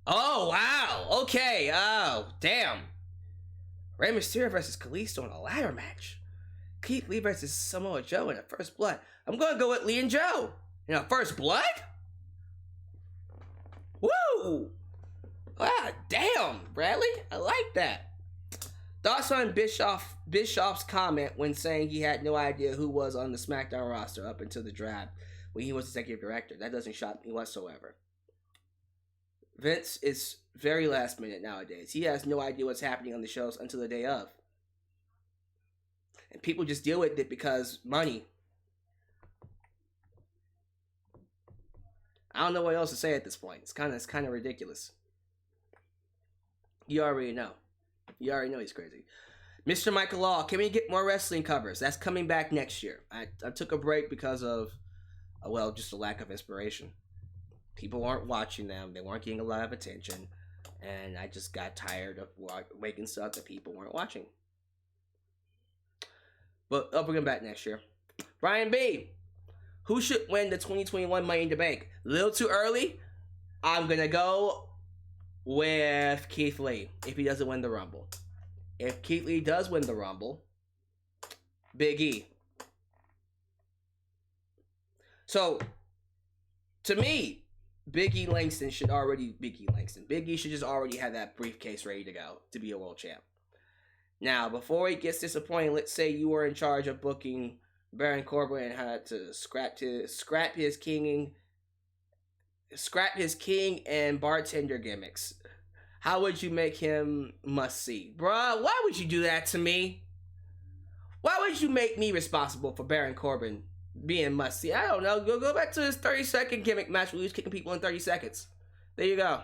Oh, wow. Okay. Oh, damn. Rey Mysterio versus Kalisto in a ladder match. Keith Lee versus Samoa Joe in the First Blood. I'm going to go with Lee and Joe in a First Blood? Woo. Ah, damn, Bradley. I like that. Thoughts on Bischoff's comment when saying he had no idea who was on the Smackdown roster up until the draft when he was executive director. That doesn't shock me whatsoever. Vince is very last minute nowadays. He has no idea what's happening on the shows until the day of. And people just deal with it because money. I don't know what else to say at this point. It's kind of ridiculous. You already know. You already know he's crazy. Mr. Michael Law, can we get more wrestling covers? That's coming back next year. I took a break because of, just a lack of inspiration. People weren't watching them. They weren't getting a lot of attention. And I just got tired of making stuff that people weren't watching. But I'll bring them back next year. Brian B. Who should win the 2021 Money in the Bank? A little too early? I'm going to go with Keith Lee if he doesn't win the Rumble. If Keith Lee does win the Rumble, Big E. So, to me, Big E should just already have that briefcase ready to go to be a world champ. Now, before he gets disappointed, let's say you were in charge of booking Baron Corbin and had to scrap his king and bartender gimmicks. How would you make him must see? Bruh, why would you do that to me? Why would you make me responsible for Baron Corbin being must see? I don't know. Go back to his 30-second gimmick match where he was kicking people in 30 seconds. There you go.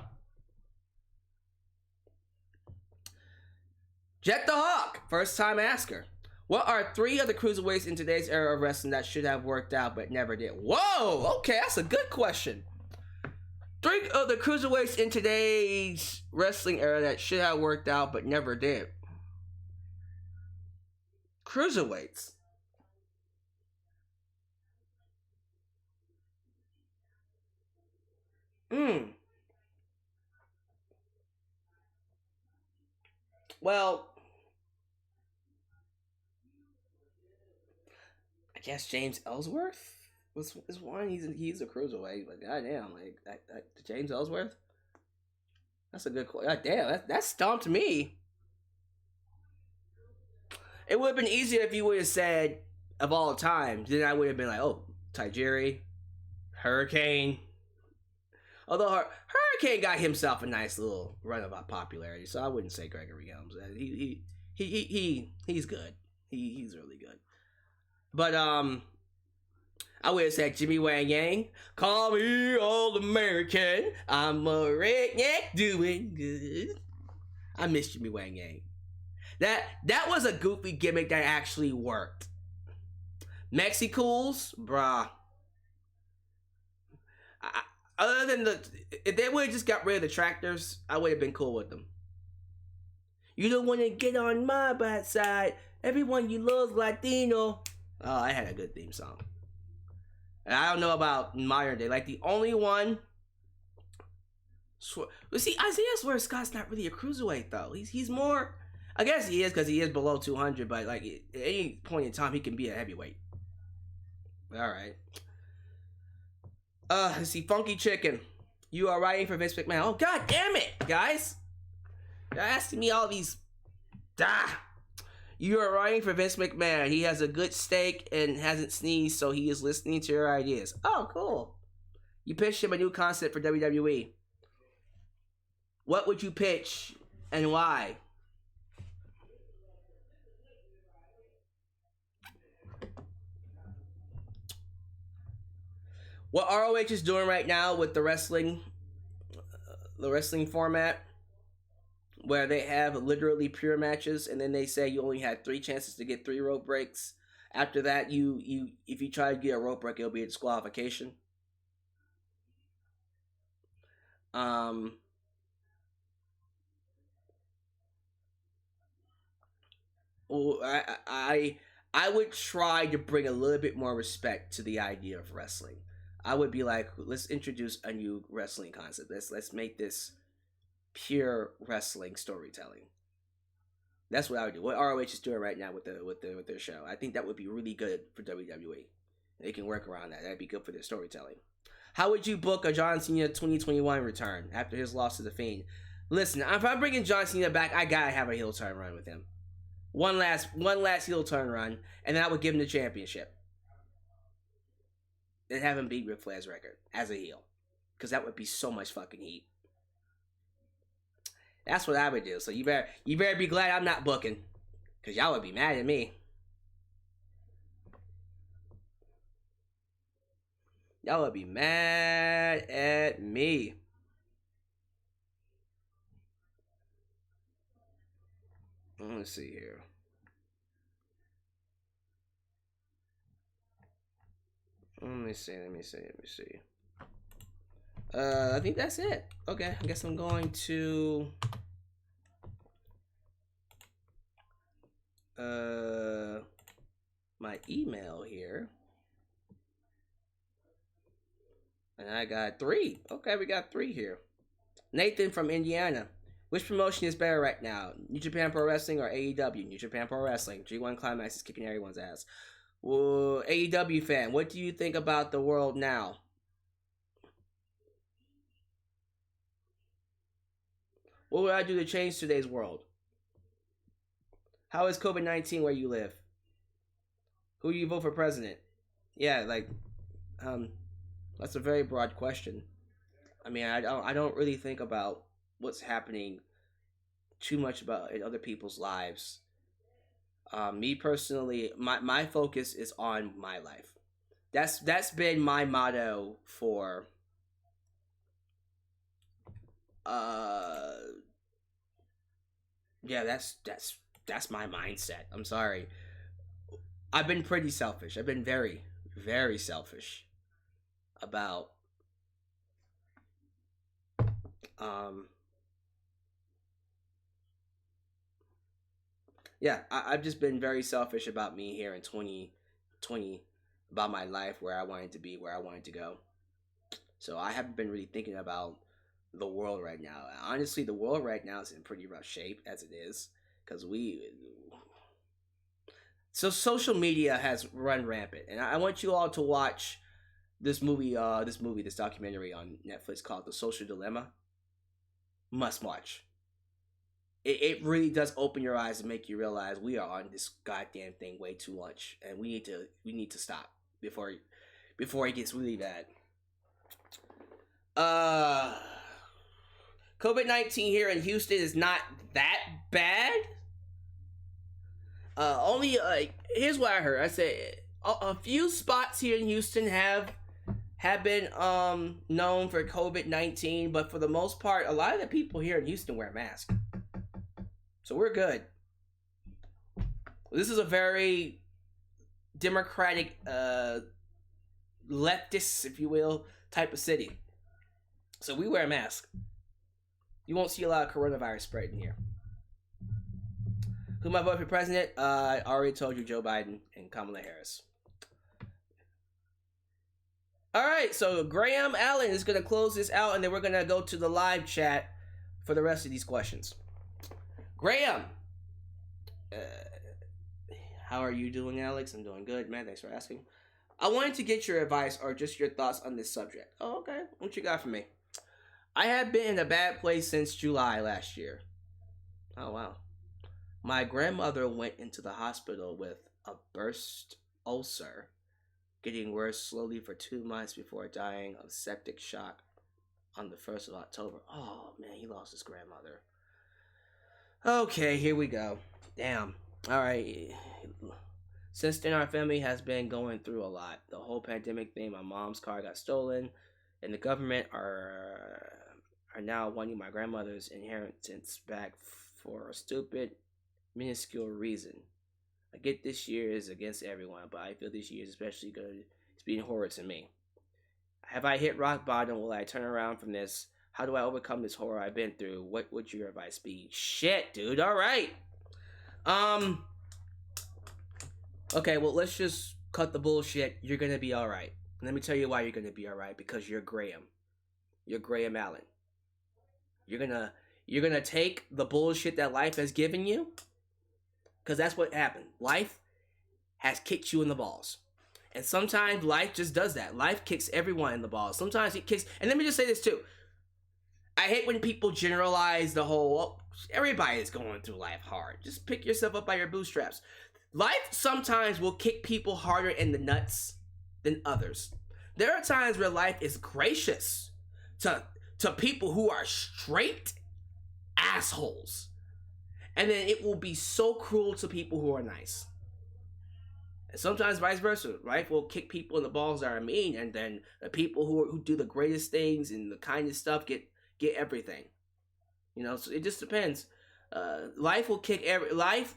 Jet the Hawk, first time asker. What are 3 of the cruiserweights in today's era of wrestling that should have worked out but never did? Whoa, okay, that's a good question. 3 of the cruiserweights in today's wrestling era that should have worked out but never did. Cruiserweights. Mm. Well, I guess James Ellsworth is one. He's a cruiserweight, but goddamn, like James Ellsworth. That's a good question. Goddamn, that stumped me. It would have been easier if you would have said of all time. Then I would have been like, oh, Tajiri, Hurricane. Although Hurricane got himself a nice little run of popularity, so I wouldn't say Gregory Helms. He's good. He's really good. But I would have said Jimmy Wang Yang. Call me All American. I'm a redneck doing good. I miss Jimmy Wang Yang. That was a goofy gimmick that actually worked. Mexicools, bruh. Other than if they would have just got rid of the tractors, I would have been cool with them. You don't want to get on my bad side. Everyone you love's Latino. Oh, I had a good theme song. And I don't know about modern day. Like the only one. See, Isaiah Swerve Scott's not really a cruiserweight though. He's more. I guess he is because he is below 200. But like at any point in time, he can be a heavyweight. All right. Let's see, Funky Chicken. You are writing for Vince McMahon. Oh, god damn it, guys. You're asking me all these. You are writing for Vince McMahon. He has a good steak and hasn't sneezed, so he is listening to your ideas. Oh, cool. You pitched him a new concept for WWE. What would you pitch and why? What ROH is doing right now with the wrestling format, where they have literally pure matches, and then they say you only had 3 chances to get 3 rope breaks. After that, you if you try to get a rope break, it'll be a disqualification. I would try to bring a little bit more respect to the idea of wrestling. I would be like, let's introduce a new wrestling concept. Let's make this pure wrestling storytelling. That's what I would do. What ROH is doing right now with their show. I think that would be really good for WWE. They can work around that. That'd be good for their storytelling. How would you book a John Cena 2021 return after his loss to The Fiend? Listen, if I'm bringing John Cena back, I gotta have a heel turn run with him. One last heel turn run, and then I would give him the championship. And have him beat Ric Flair's record as a heel. Because that would be so much fucking heat. That's what I would do. So you better be glad I'm not booking. Because y'all would be mad at me. Y'all would be mad at me. Let's see here. Let me see. I think that's it. Okay, I guess I'm going to my email here. And I got 3. Okay, we got 3 here. Nathan from Indiana. Which promotion is better right now? New Japan Pro Wrestling or AEW? New Japan Pro Wrestling. G1 Climax is kicking everyone's ass. Well, AEW fan, what do you think about the world now? What would I do to change today's world? How is COVID-19 where you live? Who do you vote for president? Yeah, like, that's a very broad question. I mean, I don't really think about what's happening too much about in other people's lives. Me personally, my focus is on my life. That's been my motto for yeah, that's my mindset. I'm sorry. I've been pretty selfish. I've been very, very selfish about yeah, I've just been very selfish about me here in 2020, about my life, where I wanted to be, where I wanted to go. So I haven't been really thinking about the world right now. Honestly, the world right now is in pretty rough shape as it is, because so social media has run rampant, and I want you all to watch this documentary on Netflix called The Social Dilemma. Must watch. It really does open your eyes and make you realize we are on this goddamn thing way too much, and we need to stop before it gets really bad. COVID-19 here in Houston is not that bad. Only here's what I heard. I said a few spots here in Houston have been known for COVID-19, but for the most part, a lot of the people here in Houston wear masks, so we're good. This is a very democratic, leftist, if you will, type of city, so we wear a mask. You won't see a lot of coronavirus spreading here. Who might vote for president? I already told you, Joe Biden and Kamala Harris. All right, so Graham Allen is going to close this out, and then we're going to go to the live chat for the rest of these questions. Graham, how are you doing, Alyx? I'm doing good, man. Thanks for asking. I wanted to get your advice or just your thoughts on this subject. Oh, okay. What you got for me? I have been in a bad place since July last year. Oh, wow. My grandmother went into the hospital with a burst ulcer, getting worse slowly for 2 months before dying of septic shock on the 1st of October. Oh, man, he lost his grandmother. Okay, here we go. Damn. All right. Since then, our family has been going through a lot. The whole pandemic thing, my mom's car got stolen, and the government are now wanting my grandmother's inheritance back for a stupid, minuscule reason. I get this year is against everyone, but I feel this year is especially good. It's being horror to me. Have I hit rock bottom? Will I turn around from this? How do I overcome this horror I've been through? What would your advice be? Shit, dude. All right. Okay, well, let's just cut the bullshit. You're gonna be all right. Let me tell you why you're gonna be all right. Because you're Graham. You're Graham Allen. You're gonna take the bullshit that life has given you, because that's what happened. Life has kicked you in the balls. And sometimes life just does that. Life kicks everyone in the balls. Sometimes it kicks... And let me just say this too. I hate when people generalize the whole... Oh, everybody is going through life hard. Just pick yourself up by your bootstraps. Life sometimes will kick people harder in the nuts than others. There are times where life is gracious to people who are straight assholes. And then it will be so cruel to people who are nice. And sometimes vice versa. Life will kick people in the balls that are mean, and then the people who do the greatest things and the kindest stuff get everything. You know, so it just depends. Life will kick life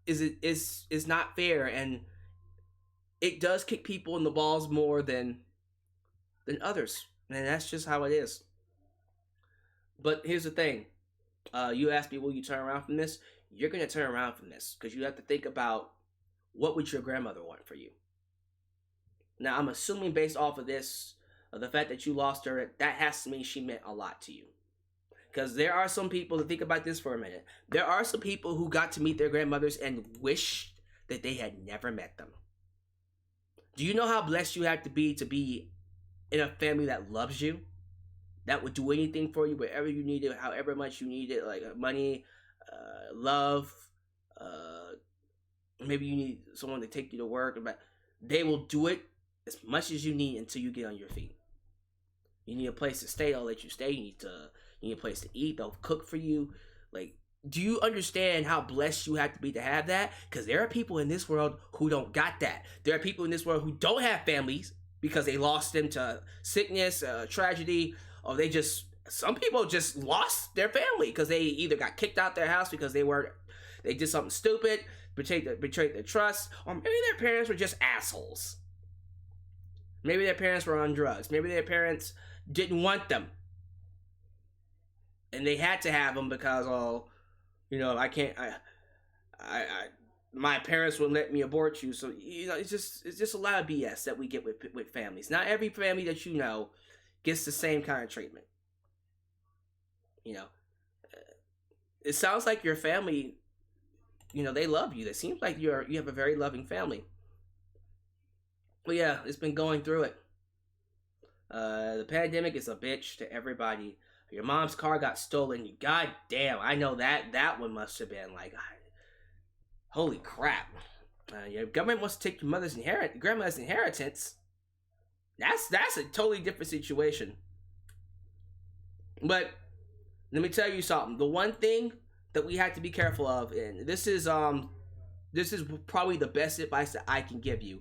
is not fair, and it does kick people in the balls more than others. And that's just how it is. But here's the thing. You asked me, will you turn around from this? You're going to turn around from this, because you have to think about, what would your grandmother want for you? Now, I'm assuming based off of this, the fact that you lost her, that has to mean she meant a lot to you. Because there are some people, to think about this for a minute, there are some people who got to meet their grandmothers and wish that they had never met them. Do you know how blessed you have to be in a family that loves you? That would do anything for you, wherever you need it, however much you need it, like money, love, maybe you need someone to take you to work, but they will do it as much as you need until you get on your feet. You need a place to stay, they'll let you stay. You need a place to eat, they'll cook for you. Like, do you understand how blessed you have to be to have that? Because there are people in this world who don't got that. There are people in this world who don't have families because they lost them to sickness, tragedy, or some people just lost their family because they either got kicked out their house because they did something stupid, betrayed their trust, or maybe their parents were just assholes. Maybe their parents were on drugs. Maybe their parents didn't want them, and they had to have them because, my parents wouldn't let me abort you. So, it's just a lot of BS that we get with families. Not every family that you know gets the same kind of treatment. You know, it sounds like your family, you know, they love you. It seems like you have a very loving family. But yeah, it's been going through it. The pandemic is a bitch to everybody. Your mom's car got stolen. God damn, I know that one must have been like, holy crap. Your government wants to take your grandmother's inheritance. That's a totally different situation. But let me tell you something. The one thing that we have to be careful of, and this is probably the best advice that I can give you.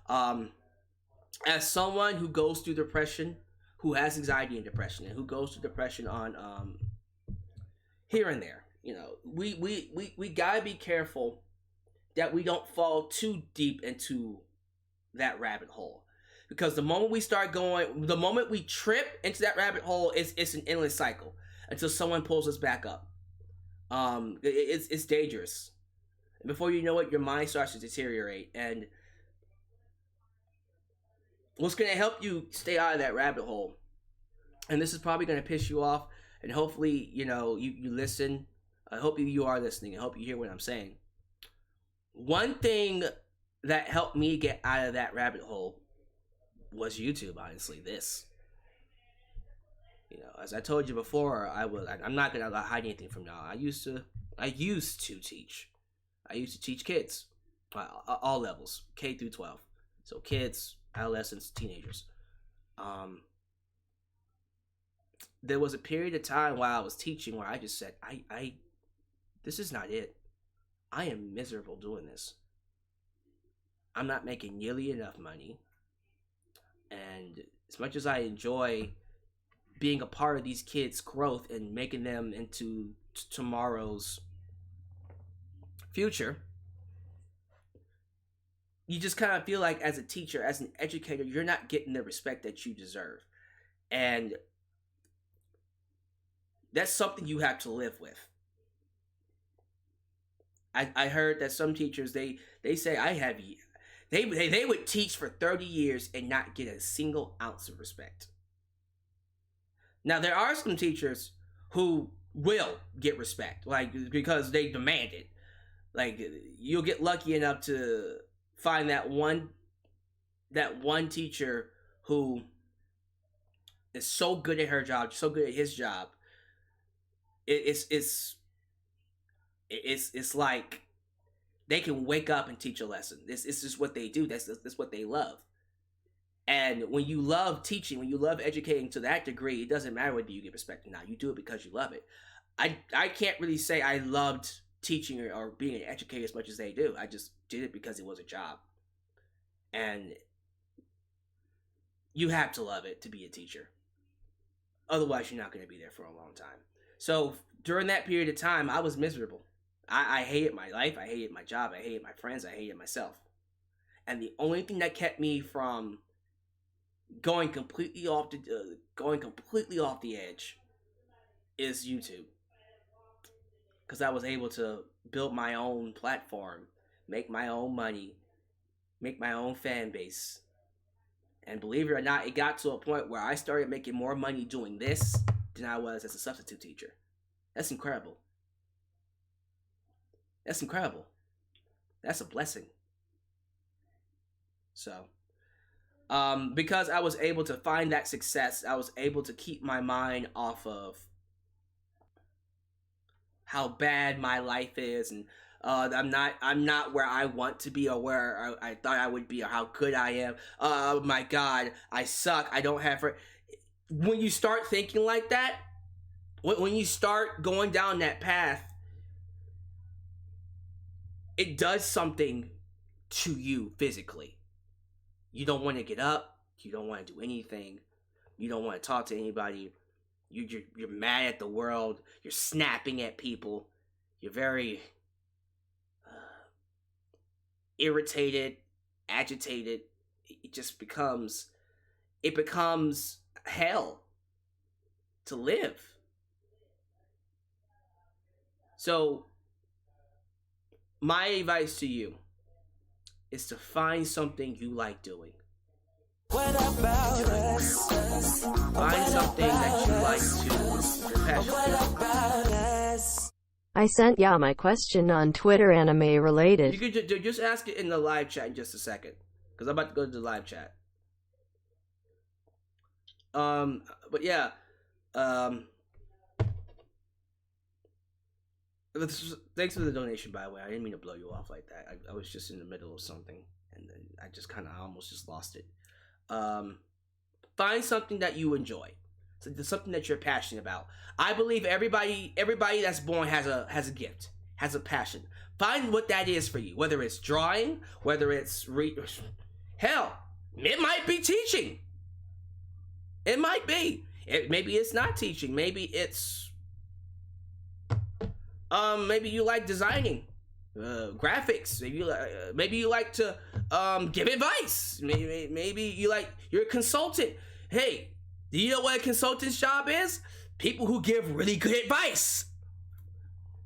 As someone who goes through depression, who has anxiety and depression, and who goes through depression on here and there, you know, we gotta be careful that we don't fall too deep into that rabbit hole. Because the moment we trip into that rabbit hole, it's an endless cycle until someone pulls us back up. It's dangerous. And before you know it, your mind starts to deteriorate. And what's going to help you stay out of that rabbit hole, and this is probably going to piss you off, and hopefully, you know, you listen. I hope you are listening. I hope you hear what I'm saying. One thing that helped me get out of that rabbit hole was YouTube, honestly. This, you know, as I told you before, I'm not gonna hide anything from y'all. I used to teach. I used to teach kids, all levels, K through 12. So kids, adolescents, teenagers. There was a period of time while I was teaching where I just said, this is not it. I am miserable doing this. I'm not making nearly enough money. And as much as I enjoy being a part of these kids' growth and making them into tomorrow's future, you just kind of feel like as a teacher, as an educator, you're not getting the respect that you deserve. And that's something you have to live with. I heard that some teachers, they say they would teach for 30 years and not get a single ounce of respect. Now, there are some teachers who will get respect, like, because they demand it. Like, you'll get lucky enough to find that one teacher who is so good at her job, so good at his job. It's like they can wake up and teach a lesson. It's just what they do. That's what they love. And when you love teaching, when you love educating to that degree, it doesn't matter whether you get respect or not. You do it because you love it. I can't really say I loved teaching or being an educator as much as they do. I just did it because it was a job. And you have to love it to be a teacher. Otherwise, you're not going to be there for a long time. So during that period of time, I was miserable. I hated my life. I hated my job. I hated my friends. I hated myself. And the only thing that kept me from going completely off the edge is YouTube. Because I was able to build my own platform, make my own money, make my own fan base. And believe it or not, it got to a point where I started making more money doing this than I was as a substitute teacher. That's incredible. That's incredible. That's a blessing. So, because I was able to find that success, I was able to keep my mind off of how bad my life is, and I'm not where I want to be or where I thought I would be or how good I am. Oh my God, I suck. I don't have. When you start thinking like that, when you start going down that path, it does something to you physically. You don't want to get up. You don't want to do anything. You don't want to talk to anybody. You're mad at the world. You're snapping at people. You're very irritated, agitated. It just becomes hell to live. So my advice to you is to find something you like doing. What about us? Find like to, your passion. I sent ya my question on Twitter, anime related. You could just ask it in the live chat in just a second, because I'm about to go to the live chat. But yeah, thanks for the donation, by the way. I didn't mean to blow you off like that. I was just in the middle of something, and then I just kind of almost just lost it. Find something that you enjoy, something that you're passionate about. I believe everybody that's born has a gift, has a passion. Find what that is for you. Whether it's drawing, whether it's hell, it might be teaching. It might be. Maybe it's not teaching. Maybe it's maybe you like designing, graphics. Maybe you like to give advice. Maybe you're a consultant. Hey, do you know what a consultant's job is? People who give really good advice.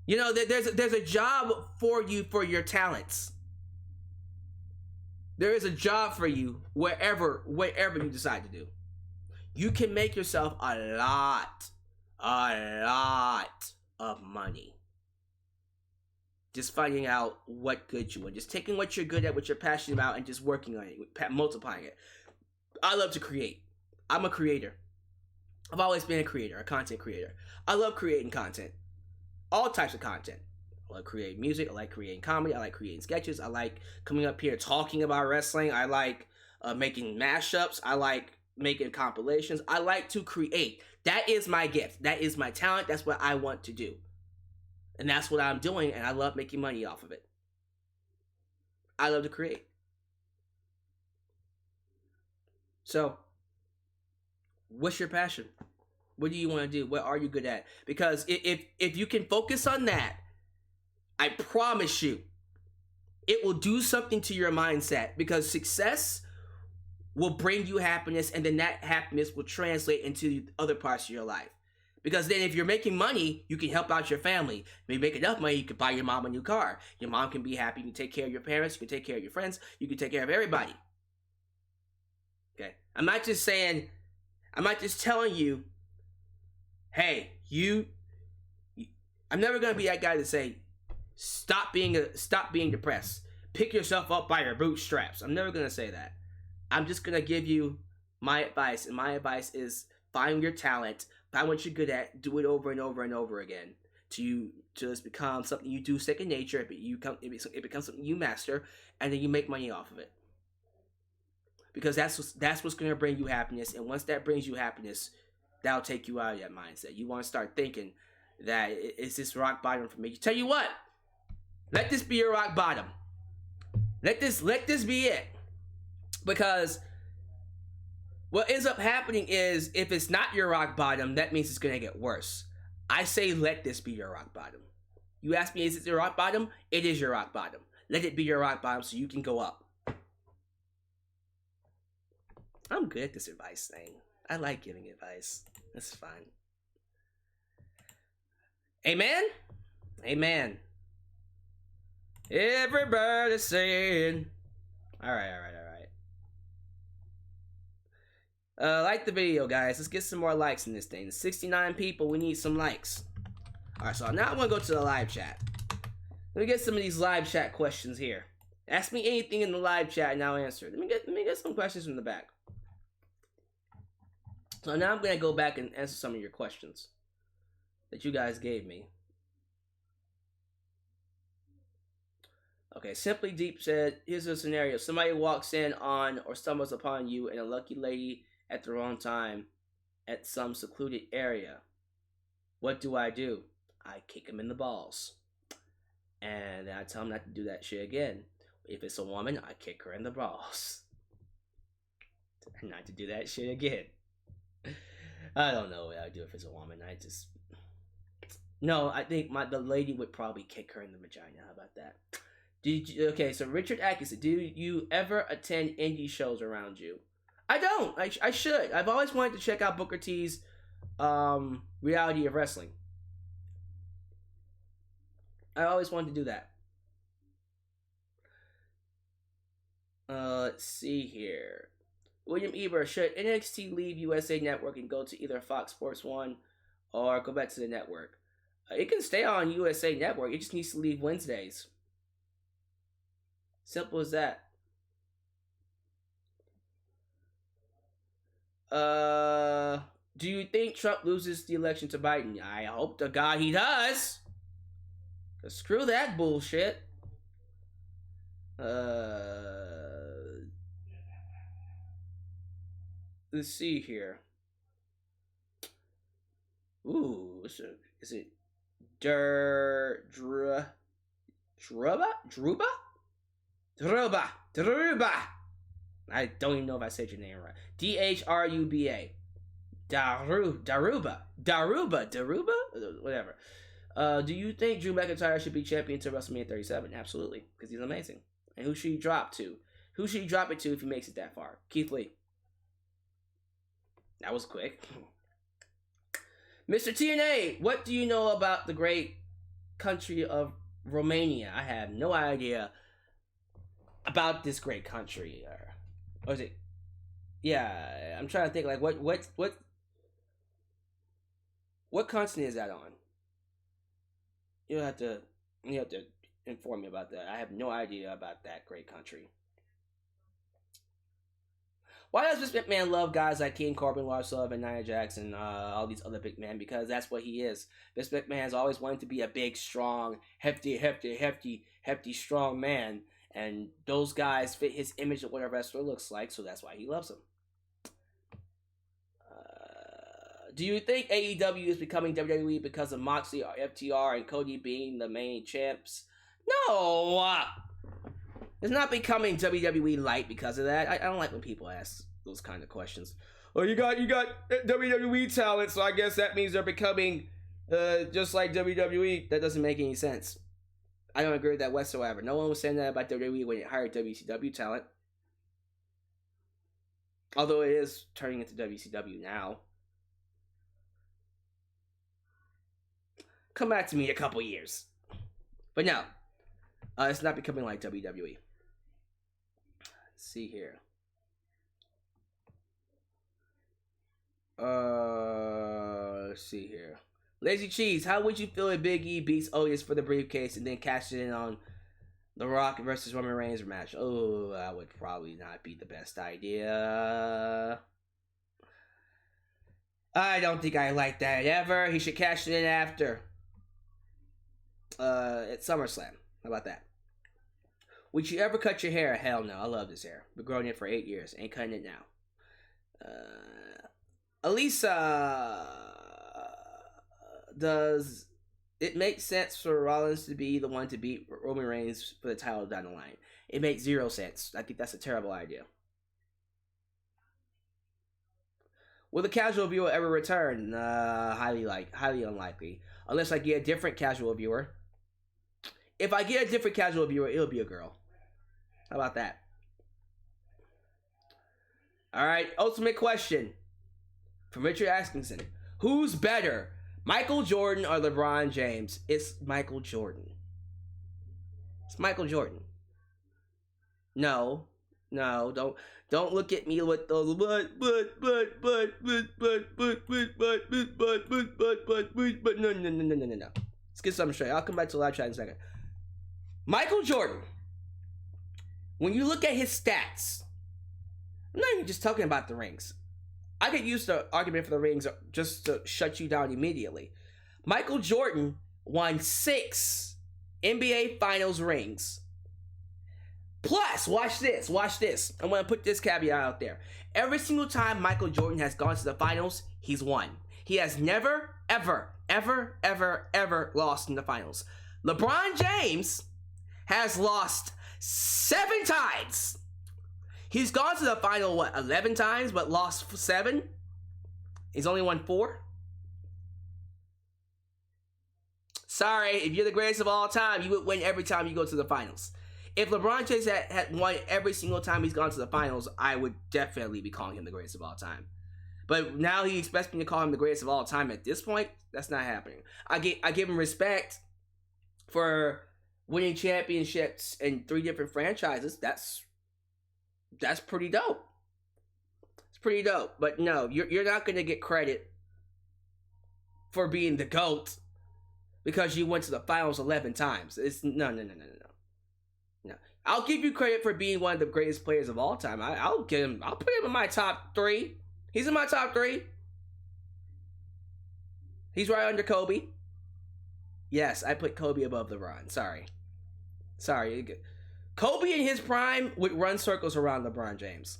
You know, there's a job for you for your talents. There is a job for you whatever you decide to do. You can make yourself a lot of money. Just finding out what good you are. Just taking what you're good at, what you're passionate about, and just working on it, multiplying it. I love to create. I'm a creator. I've always been a creator, a content creator. I love creating content. All types of content. I like creating music. I like creating comedy. I like creating sketches. I like coming up here talking about wrestling. I like making mashups. I like making compilations. I like to create. That is my gift. That is my talent. That's what I want to do. And that's what I'm doing, and I love making money off of it. I love to create. So, what's your passion? What do you want to do? What are you good at? Because if you can focus on that, I promise you, it will do something to your mindset. Because success will bring you happiness, and then that happiness will translate into other parts of your life. Because then if you're making money, you can help out your family. Maybe make enough money, you can buy your mom a new car. Your mom can be happy, you can take care of your parents, you can take care of your friends, you can take care of everybody. Okay? I'm not just telling you, hey, I'm never going to be that guy to say, stop being depressed. Pick yourself up by your bootstraps. I'm never going to say that. I'm just going to give you my advice, and my advice is find your talent, find what you're good at, do it over and over and over again till it's become something you do second nature. It becomes something you master, and then you make money off of it. Because that's what's going to bring you happiness, and once that brings you happiness, that'll take you out of that mindset. You want to start thinking that it's this rock bottom for me. Tell you what, let this be your rock bottom. Let this be it. Because what ends up happening is, if it's not your rock bottom, that means it's going to get worse. I say let this be your rock bottom. You ask me, is it your rock bottom? It is your rock bottom. Let it be your rock bottom so you can go up. I'm good at this advice thing. I like giving advice. That's fun. Amen? Amen. Everybody saying. All right. Like the video, guys. Let's get some more likes in this thing. 69 people. We need some likes. All right, so now I'm going to go to the live chat. Let me get some of these live chat questions here. Ask me anything in the live chat and I'll answer. Let me get some questions from the back. So now I'm going to go back and answer some of your questions that you guys gave me. Okay, Simply Deep said, here's a scenario. Somebody walks in on or stumbles upon you and a lucky lady at the wrong time at some secluded area. What do? I kick him in the balls. And then I tell him not to do that shit again. If it's a woman, I kick her in the balls. Not to do that shit again. I don't know what I'd do if it's a woman. No, I think the lady would probably kick her in the vagina. How about that? Okay, so Richard Atkinson, do you ever attend indie shows around you? I don't. I should. I've always wanted to check out Booker T's Reality of Wrestling. I always wanted to do that. Let's see here. William Eber, should NXT leave USA Network and go to either Fox Sports 1 or go back to the network? It can stay on USA Network. It just needs to leave Wednesdays. Simple as that. Do you think Trump loses the election to Biden? I hope to God he does. Cause screw that bullshit. Let's see here. Ooh, is it Druba? I don't even know if I said your name right. Dhruba. Daruba? Whatever. Do you think Drew McIntyre should be champion to WrestleMania 37? Absolutely, because he's amazing. And who should he drop to? Who should he drop it to if he makes it that far? Keith Lee. That was quick. Mr. TNA, what do you know about the great country of Romania? I have no idea about this great country. Or is it? Yeah, I'm trying to think. Like, what continent is that on? You have to inform me about that. I have no idea about that great country. Why does Vince McMahon love guys like King Corbin, Lars Sullivan, Nia Jax, and all these other big men? Because that's what he is. Vince McMahon's always wanted to be a big, strong, hefty, strong man. And those guys fit his image of what a wrestler looks like, so that's why he loves them. Do you think AEW is becoming WWE because of Moxie or FTR and Kogi being the main champs? No! It's not becoming WWE light because of that. I don't like when people ask those kind of questions. Well, you got WWE talent, so I guess that means they're becoming just like WWE. That doesn't make any sense. I don't agree with that whatsoever. No one was saying that about WWE when it hired WCW talent. Although it is turning into WCW now. Come back to me in a couple years. But no. It's not becoming like WWE. Let's see here. Let's see here. Lazy Cheese, how would you feel if Big E beats Otis for the briefcase and then cashes in on The Rock versus Roman Reigns match? Oh, that would probably not be the best idea. I don't think I like that ever. He should cash it in after. At SummerSlam. How about that? Would you ever cut your hair? Hell no. I love this hair. Been growing it for 8 years. Ain't cutting it now. Alisa, does it make sense for Rollins to be the one to beat Roman Reigns for the title down the line? It makes 0 sense. I think that's a terrible idea. Will the casual viewer ever return? Highly unlikely. Unless I get a different casual viewer. If I get a different casual viewer, it'll be a girl. How about that? Alright, ultimate question. From Richard Atkinson. Who's better? Michael Jordan or LeBron James? It's Michael Jordan. It's Michael Jordan. No, don't look at me with those but no. Let's get something straight. I'll come back to live chat in a second. Michael Jordan. When you look at his stats, I'm not even just talking about the rings. I could use the argument for the rings just to shut you down immediately. Michael Jordan won 6 NBA Finals rings. Plus, watch this. I'm going to put this caveat out there. Every single time Michael Jordan has gone to the finals, he's won. He has never, ever lost in the finals. LeBron James has lost 7 times. He's gone to the final, 11 times, but lost 7? He's only won 4? Sorry, if you're the greatest of all time, you would win every time you go to the finals. If LeBron James had won every single time he's gone to the finals, I would definitely be calling him the greatest of all time. But now he expects me to call him the greatest of all time at this point. That's not happening. I give him respect for winning championships in 3 different franchises. That's pretty dope. pretty dope. But no, you're not gonna get credit for being the GOAT because you went to the finals 11 times. It's no. I'll give you credit for being one of the greatest players of all time. I'll put him in my top 3. He's in my top 3. He's right under Kobe. Yes, I put Kobe above LeBron. Sorry. Kobe in his prime would run circles around LeBron James.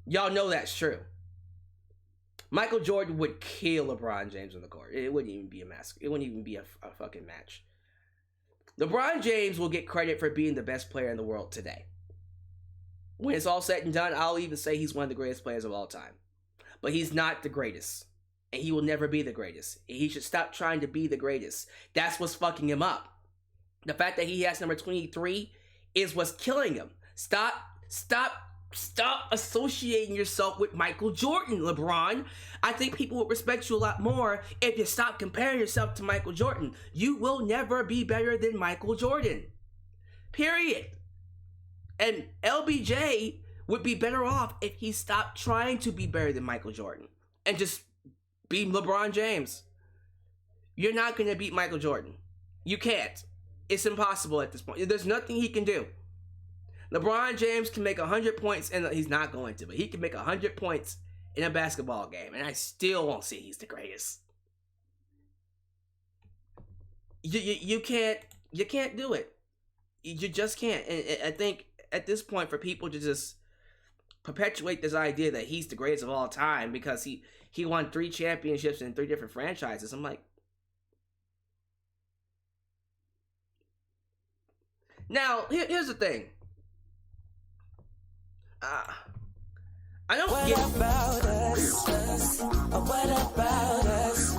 Y'all know that's true. Michael Jordan would kill LeBron James on the court. It wouldn't even be a mask. It wouldn't even be a fucking match. LeBron James will get credit for being the best player in the world today. When it's all said and done, I'll even say he's one of the greatest players of all time. But he's not the greatest. And he will never be the greatest. He should stop trying to be the greatest. That's what's fucking him up. The fact that he has number 23 is what's killing him. Stop associating yourself with Michael Jordan, LeBron. I think people would respect you a lot more if you stop comparing yourself to Michael Jordan. You will never be better than Michael Jordan. Period. And LBJ would be better off if he stopped trying to be better than Michael Jordan and just be LeBron James. You're not going to beat Michael Jordan. You can't. It's impossible at this point. There's nothing he can do. LeBron James can make 100 points, and he's not going to, but he can make 100 points in a basketball game, and I still won't say he's the greatest. You can't do it. You just can't. And I think at this point, for people to just perpetuate this idea that he's the greatest of all time because he won 3 championships in 3 different franchises, I'm like, now here's the thing. I don't what get about us? What about us?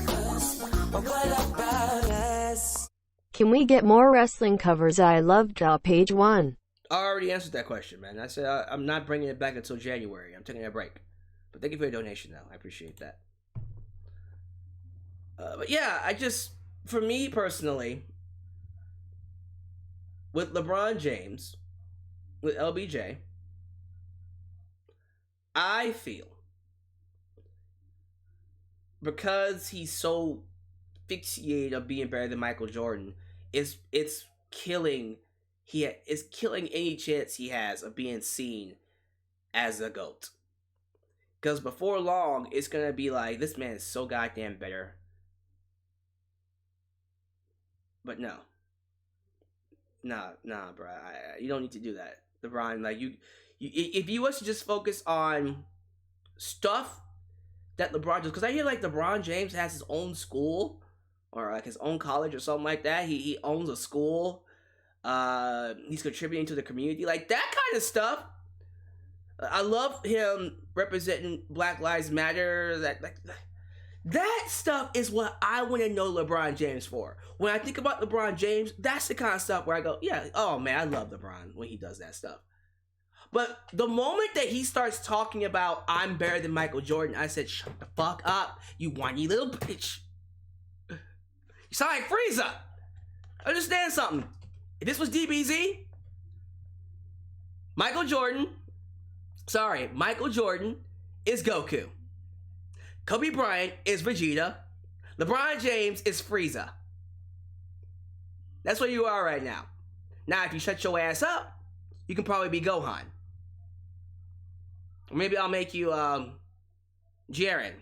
What about us? Can we get more wrestling covers? I love page 1. I already answered that question, man. I said I'm not bringing it back until January. I'm taking a break. But thank you for your donation, though. I appreciate that. But yeah, for me personally, with LeBron James, with LBJ, I feel because he's so fixated on being better than Michael Jordan, it's killing any chance he has of being seen as a GOAT. Because before long, it's gonna be like, this man is so goddamn better. But no, bro. You don't need to do that, LeBron. Like if you was to just focus on stuff that LeBron does, because I hear like LeBron James has his own school or like his own college or something like that. He owns a school. He's contributing to the community, like that kind of stuff. I love him representing Black Lives Matter. That stuff is what I want to know LeBron James for. When I think about LeBron James, that's the kind of stuff where I go, yeah, oh man, I love LeBron when he does that stuff. But the moment that he starts talking about I'm better than Michael Jordan, I said, shut the fuck up, you whiny little bitch. You sound like Frieza. Understand something. If this was DBZ, Michael Jordan is Goku. Kobe Bryant is Vegeta. LeBron James is Frieza. That's where you are right now. Now, if you shut your ass up, you can probably be Gohan. Or maybe I'll make you, Jiren.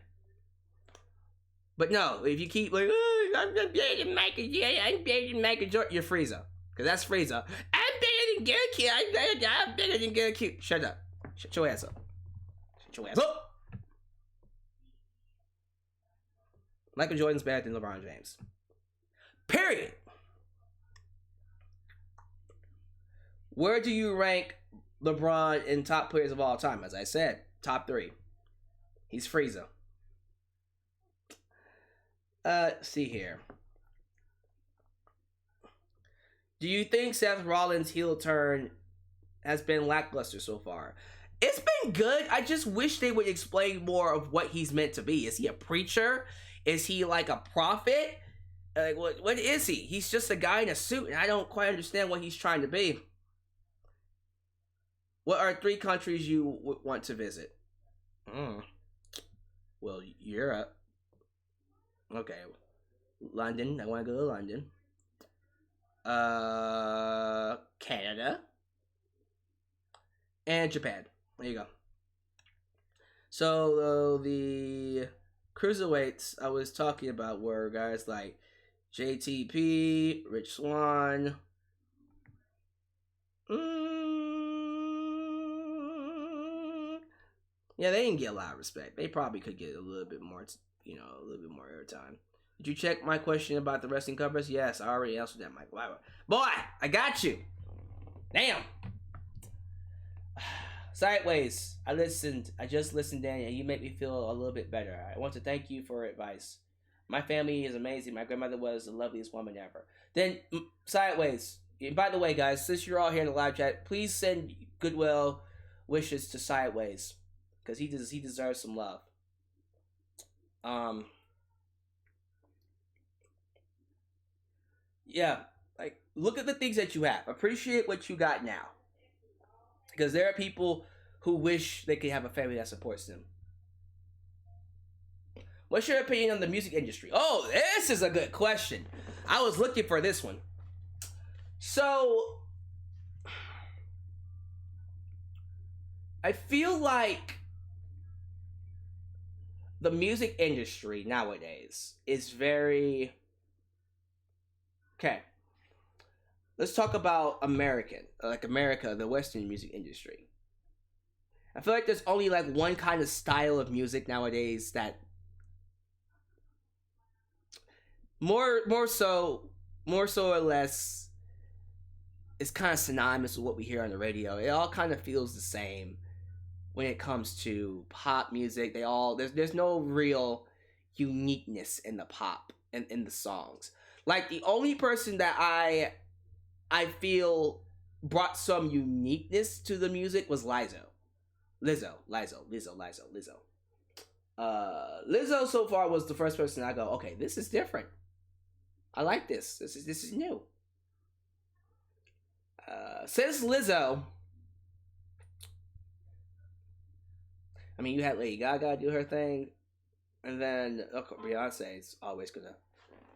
But no, if you keep like, oh, I'm better than Michael Jordan, you're Frieza. Because that's Frieza. I'm better than Goku. I'm better than Goku. Shut up. Shut your ass up. Shut your ass up. Michael Jordan's better than LeBron James. Period. Where do you rank LeBron in top players of all time? As I said, top 3. He's Frieza. See here. Do you think Seth Rollins' heel turn has been lackluster so far? It's been good. I just wish they would explain more of what he's meant to be. Is he a preacher? Is he like a prophet? Like what is he? He's just a guy in a suit, and I don't quite understand what he's trying to be. What are 3 countries you would want to visit? Mm. Well, Europe. Okay. London. I want to go to London. Canada. And Japan. There you go. So the cruiserweights I was talking about were guys like JTP, Rich Swann. Yeah, they didn't get a lot of respect. They probably could get a little bit more, a little bit more airtime. Did you check my question about the wrestling covers? Yes, I already answered that, Mike. Boy, I got you. Damn. Sideways. I just listened, Daniel. You make me feel a little bit better. I want to thank you for advice. My family is amazing. My grandmother was the loveliest woman ever. Then, Sideways. And by the way, guys, since you're all here in the live chat, please send goodwill wishes to Sideways. Because he deserves some love. Yeah. Like, look at the things that you have. Appreciate what you got now. Because there are people who wish they could have a family that supports them. What's your opinion on the music industry? Oh, this is a good question. I was looking for this one. So, I feel like the music industry nowadays is very... Okay. Let's talk about America, the Western music industry. I feel like there's only like one kind of style of music nowadays that more so or less is kind of synonymous with what we hear on the radio. It all kind of feels the same when it comes to pop music. There's no real uniqueness in the pop and in the songs. Like the only person that I feel brought some uniqueness to the music was Lizzo. Lizzo so far was the first person I go, okay, this is different. I like this. This is new. Since Lizzo, I mean, you had Lady Gaga do her thing, and then Beyonce is always gonna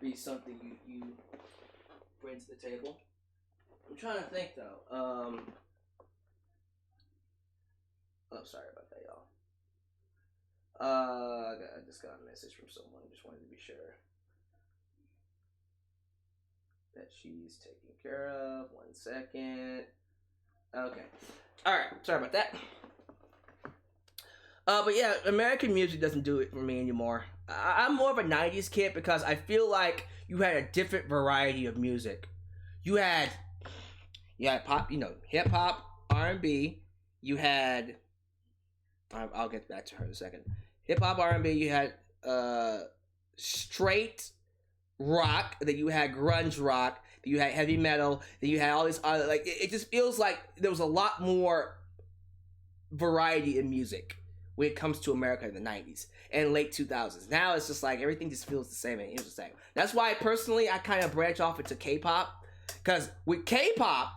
be something you bring to the table. I'm trying to think though. Oh, sorry about that, y'all. I just got a message from someone. Just wanted to be sure that she's taken care of. 1 second. Okay. All right. Sorry about that. But yeah, American music doesn't do it for me anymore. I'm more of a 90s kid because I feel like you had a different variety of music. You had pop, hip hop, R&B. You had, I'll get back to her in a second. Hip hop, R&B. You had straight rock. Then you had grunge rock. Then you had heavy metal. Then you had all this other, like, it just feels like there was a lot more variety in music when it comes to America in the 90s and late 2000s. Now it's just like everything just feels the same and interesting. That's why personally I kind of branch off into K-pop, because with K-pop,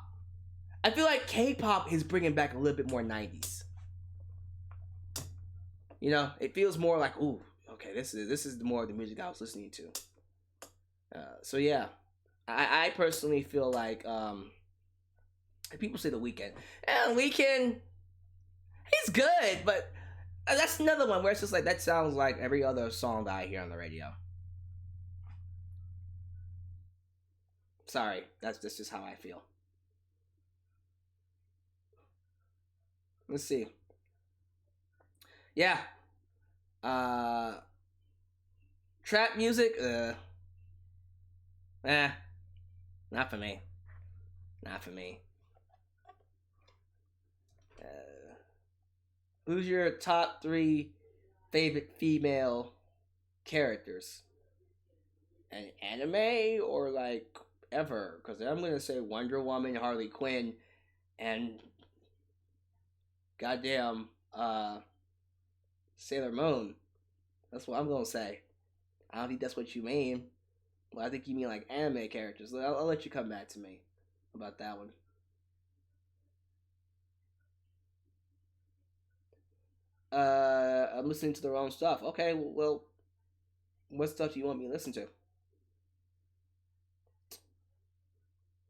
I feel like K-pop is bringing back a little bit more 90s. It feels more like, ooh, okay, this is more of the music I was listening to. So yeah, I personally feel like people say The Weeknd. And Weeknd, he's good, but that's another one where it's just like, that sounds like every other song that I hear on the radio. Sorry, that's just how I feel. Let's see. Yeah. Trap music, not for me. Not for me. Who's your top 3 favorite female characters? An anime or like ever? Because I'm gonna say Wonder Woman, Harley Quinn, and goddamn Sailor Moon. That's what I'm gonna say. I don't think that's what you mean. Well, I think you mean like anime characters. I'll let you come back to me about that one. I'm listening to the wrong stuff. Okay, well, what stuff do you want me to listen to?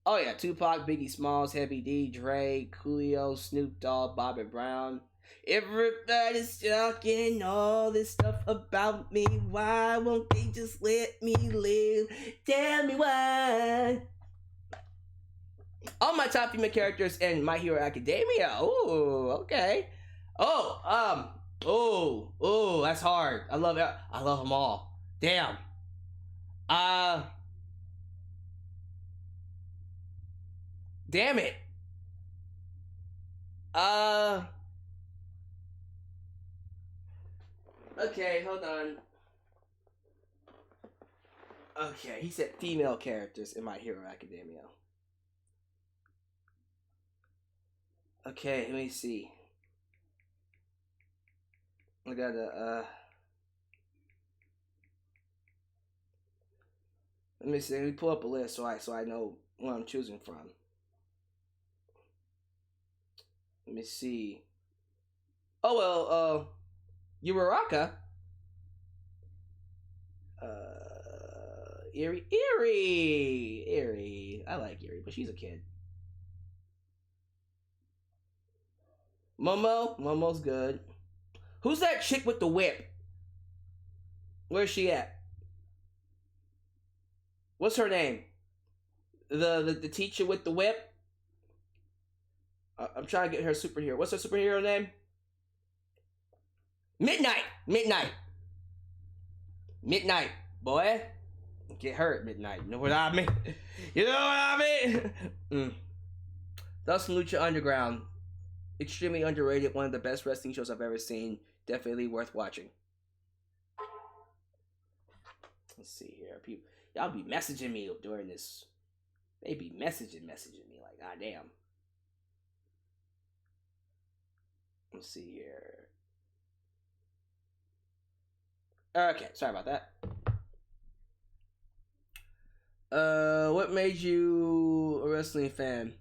Oh yeah, Tupac, Biggie Smalls, Heavy D, Dre, Coolio, Snoop Dogg, Bobby Brown. Everybody's talking all this stuff about me. Why won't they just let me live? Tell me why. All my top female characters in My Hero Academia. Ooh, okay. That's hard. I love them all. Damn. Damn it. Okay, hold on. Okay, he said female characters in My Hero Academia. Okay, let me see. I gotta, let me see. Let me pull up a list so I know what I'm choosing from. Let me see. Oh well, Uraraka. Eerie. I like Eerie, but she's a kid. Momo's good. Who's that chick with the whip? Where's she at? What's her name? The teacher with the whip? I'm trying to get her superhero. What's her superhero name? Midnight, boy. Get hurt, Midnight. You know what I mean? You know what I mean? Thus, Lucha Underground. Extremely underrated. One of the best wrestling shows I've ever seen. Definitely worth watching. Let's see here. People, y'all be messaging me during this. They be messaging me like, god damn. Let's see here. Okay, sorry about that. What made you a wrestling fan?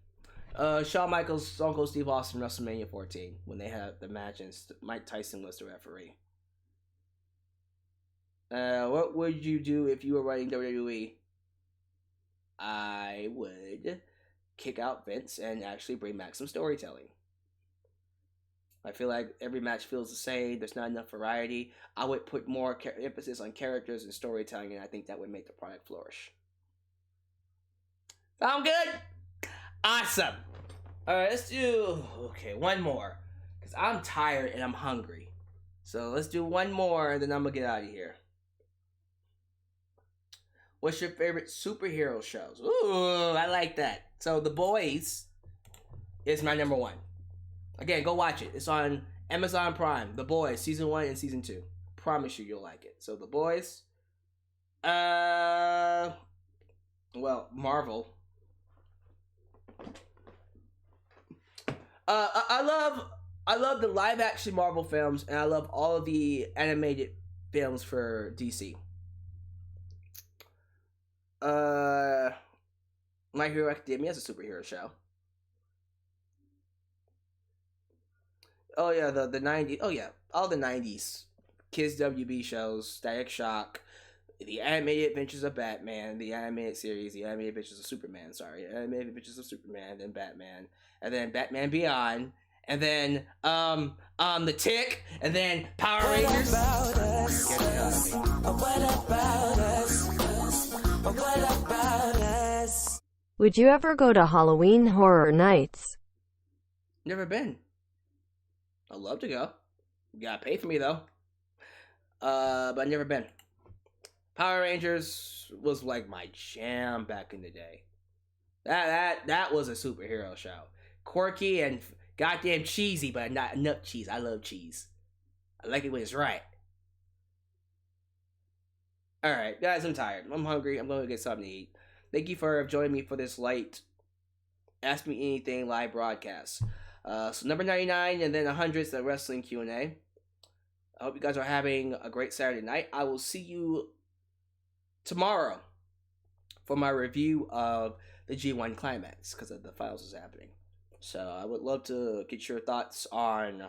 Shawn Michaels, Stone Cold Steve Austin, WrestleMania 14, when they had the match and Mike Tyson was the referee. What would you do if you were running WWE? I would kick out Vince and actually bring back some storytelling. I feel like every match feels the same. There's not enough variety. I would put more emphasis on characters and storytelling, and I think that would make the product flourish. Sound good? Awesome. All right, let's do one more, because I'm tired and I'm hungry. So let's do one more, and then I'm gonna get out of here. What's your favorite superhero shows? Ooh, I like that. So The Boys is my number one. Again, go watch it. It's on Amazon Prime. The Boys, season 1 and season 2. Promise you'll like it. So The Boys. Well, Marvel. I love the live action Marvel films, and I love all of the animated films for DC. My Hero Academia is a superhero show. Oh yeah, the 90s. Oh yeah, all the 90s Kids WB shows, Static Shock, the animated Adventures of Batman, the animated series, the animated Adventures of Superman. Sorry, animated Adventures of Superman, then Batman, and then Batman Beyond, and then the Tick, and then Power Rangers. Would you ever go to Halloween Horror Nights? Never been. I'd love to go. You gotta pay for me though. But I've never been. Power Rangers was like my jam back in the day. That was a superhero show. Quirky and goddamn cheesy, but not enough cheese. I love cheese. I like it when it's right. Alright, guys, I'm tired. I'm hungry. I'm going to get something to eat. Thank you for joining me for this light Ask Me Anything live broadcast. So number 99 and then 100 is the wrestling Q&A. I hope you guys are having a great Saturday night. I will see you tomorrow for my review of the G1 Climax because of the finals is happening. So I would love to get your thoughts on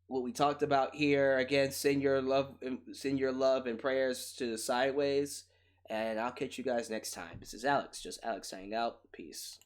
what we talked about here. Again, send your love and prayers to the Sideways, and I'll catch you guys next time. This is Alyx, just Alyx signing out. Peace.